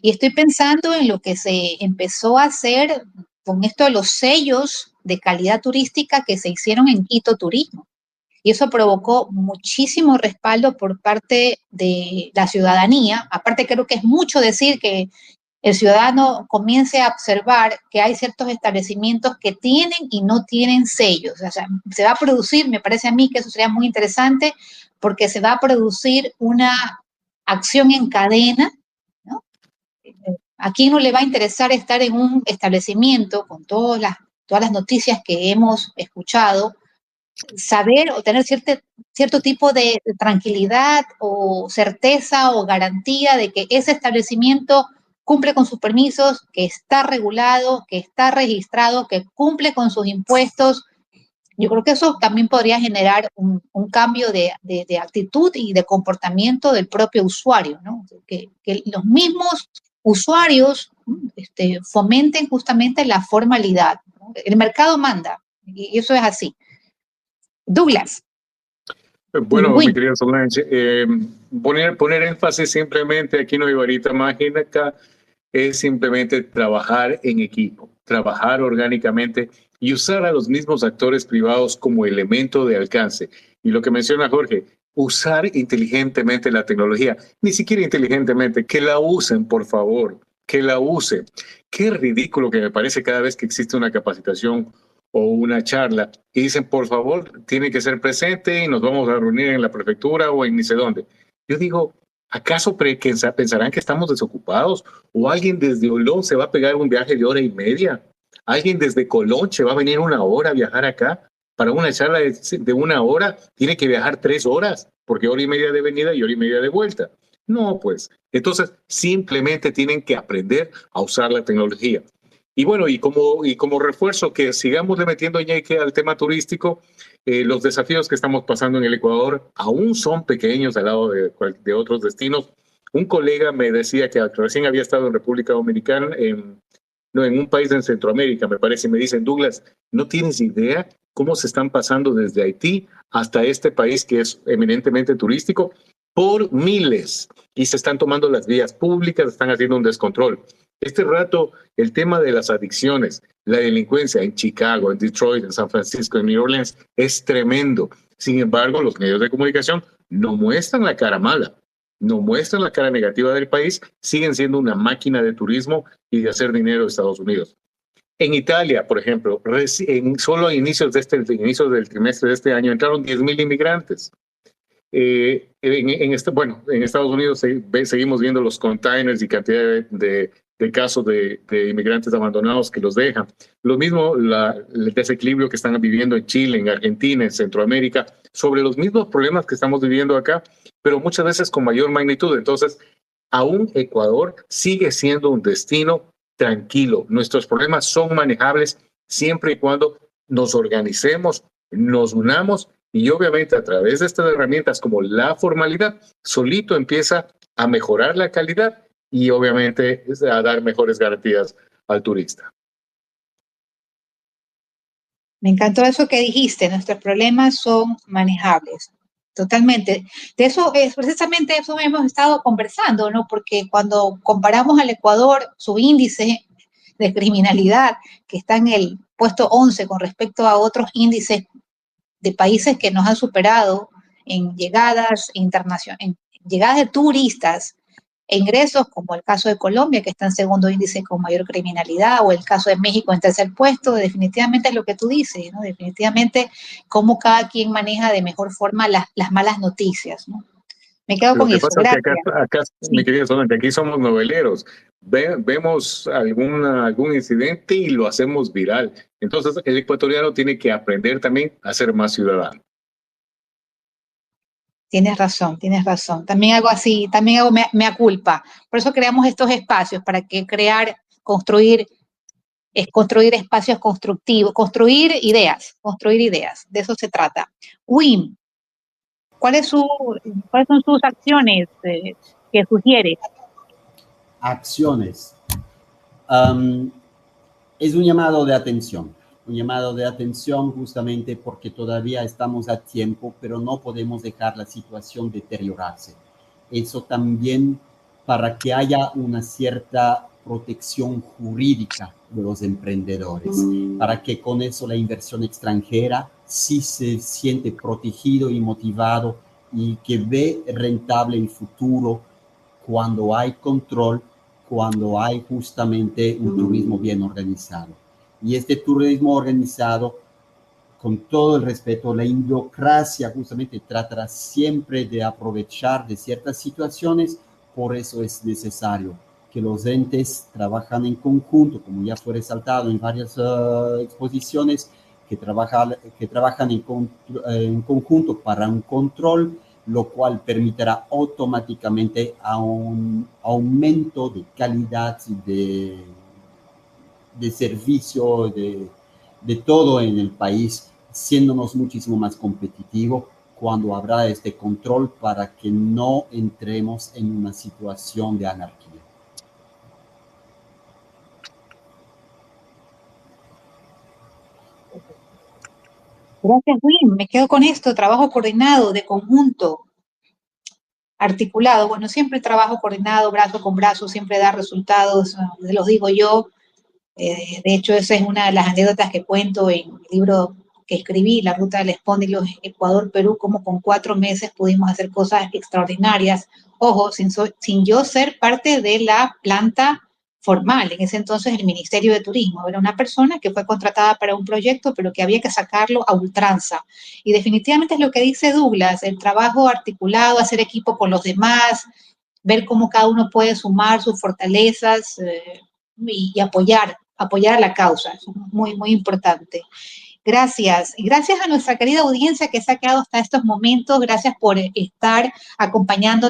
Y estoy pensando en lo que se empezó a hacer con esto de los sellos de calidad turística que se hicieron en Quito Turismo. Y eso provocó muchísimo respaldo por parte de la ciudadanía. Aparte, creo que es mucho decir que el ciudadano comience a observar que hay ciertos establecimientos que tienen y no tienen sellos. O sea, se va a producir, me parece a mí que eso sería muy interesante, porque se va a producir una acción en cadena, ¿no? ¿A quién no le va a interesar estar en un establecimiento con todas las noticias que hemos escuchado? Saber o tener cierto tipo de tranquilidad o certeza o garantía de que ese establecimiento cumple con sus permisos, que está regulado, que está registrado, que cumple con sus impuestos. Yo creo que eso también podría generar un cambio de actitud y de comportamiento del propio usuario, ¿no? Que los mismos usuarios fomenten justamente la formalidad, ¿no? El mercado manda, y eso es así. Douglas. Bueno, mi querida Solange, poner énfasis simplemente aquí no hay varita mágica, es simplemente trabajar en equipo. trabajar orgánicamente y usar a los mismos actores privados como elemento de alcance. Y lo que menciona Jorge, usar inteligentemente la tecnología, ni siquiera inteligentemente, que la usen, por favor, que la usen. Qué ridículo que me parece cada vez que existe una capacitación o una charla y dicen, por favor, tiene que ser presente y nos vamos a reunir en la prefectura o en ni sé dónde. Yo digo, ¿acaso pensarán que estamos desocupados? ¿O alguien desde Olón se va a pegar un viaje de hora y media? ¿Alguien desde Colón se va a venir una hora a viajar acá? Para una charla de una hora tiene que viajar 3 horas, porque hora y media de venida y hora y media de vuelta. No, pues. Entonces, simplemente tienen que aprender a usar la tecnología. Y bueno, y como refuerzo, que sigamos le metiendo ñeque al tema turístico, los desafíos que estamos pasando en el Ecuador aún son pequeños al lado de otros destinos. Un colega me decía que recién había estado en República Dominicana, en un país en Centroamérica, me parece, y me dicen, Douglas, no tienes idea cómo se están pasando desde Haití hasta este país que es eminentemente turístico por miles, y se están tomando las vías públicas, están haciendo un descontrol. Este rato, el tema de las adicciones, la delincuencia en Chicago, en Detroit, en San Francisco, en New Orleans, es tremendo. Sin embargo, los medios de comunicación no muestran la cara mala, no muestran la cara negativa del país, siguen siendo una máquina de turismo y de hacer dinero de Estados Unidos. En Italia, por ejemplo, solo a inicios del trimestre de este año entraron 10,000 inmigrantes. En Estados Unidos seguimos viendo los containers y cantidad de casos de inmigrantes abandonados que los dejan. Lo mismo el desequilibrio que están viviendo en Chile, en Argentina, en Centroamérica, sobre los mismos problemas que estamos viviendo acá, pero muchas veces con mayor magnitud. Entonces, aún Ecuador sigue siendo un destino tranquilo. Nuestros problemas son manejables siempre y cuando nos organicemos, nos unamos y obviamente a través de estas herramientas como la formalidad, solito empieza a mejorar la calidad y obviamente a dar mejores garantías al turista. Me encantó eso que dijiste, nuestros problemas son manejables. Totalmente. De eso es precisamente eso hemos estado conversando, ¿no? Porque cuando comparamos al Ecuador, su índice de criminalidad, que está en el puesto 11 con respecto a otros índices de países que nos han superado en llegadas internacionales, en llegadas de turistas e ingresos, como el caso de Colombia, que está en segundo índice con mayor criminalidad, o el caso de México en tercer puesto, definitivamente es lo que tú dices, ¿no? Definitivamente cómo cada quien maneja de mejor forma las malas noticias, ¿no? Me quedo con eso. Lo que pasa es que acá sí. Mi querido Solante, aquí somos noveleros. Vemos algún incidente y lo hacemos viral. Entonces, el ecuatoriano tiene que aprender también a ser más ciudadano. Tienes razón, tienes razón. También hago así, también hago mea culpa. Por eso creamos estos espacios, para que construir espacios constructivos, construir ideas, de eso se trata. Wim, ¿cuáles son sus acciones que sugiere? Acciones. Es un llamado de atención justamente porque todavía estamos a tiempo, pero no podemos dejar la situación deteriorarse. Eso también para que haya una cierta protección jurídica de los emprendedores, para que con eso la inversión extranjera sí se siente protegido y motivado y que ve rentable el futuro cuando hay control, cuando hay justamente un turismo bien organizado. Y este turismo organizado, con todo el respeto, la idiosincrasia justamente tratará siempre de aprovechar de ciertas situaciones. Por eso es necesario que los entes trabajan en conjunto, como ya fue resaltado en varias exposiciones, que trabajan en conjunto para un control, lo cual permitirá automáticamente a un aumento de calidad de servicio, de todo en el país, siéndonos muchísimo más competitivos cuando habrá este control para que no entremos en una situación de anarquía. Gracias, Wim. Me quedo con esto, trabajo coordinado, de conjunto, articulado. Bueno, siempre trabajo coordinado, brazo con brazo, siempre da resultados, los digo yo. De hecho, esa es una de las anécdotas que cuento en el libro que escribí, La Ruta del Espóndilo, Ecuador-Perú, como con 4 meses pudimos hacer cosas extraordinarias. Ojo, sin yo ser parte de la planta formal, en ese entonces el Ministerio de Turismo. Era una persona que fue contratada para un proyecto, pero que había que sacarlo a ultranza. Y definitivamente es lo que dice Douglas, el trabajo articulado, hacer equipo con los demás, ver cómo cada uno puede sumar sus fortalezas y apoyar a la causa. Eso es muy, muy importante. Gracias. Y gracias a nuestra querida audiencia que se ha quedado hasta estos momentos. Gracias por estar acompañándonos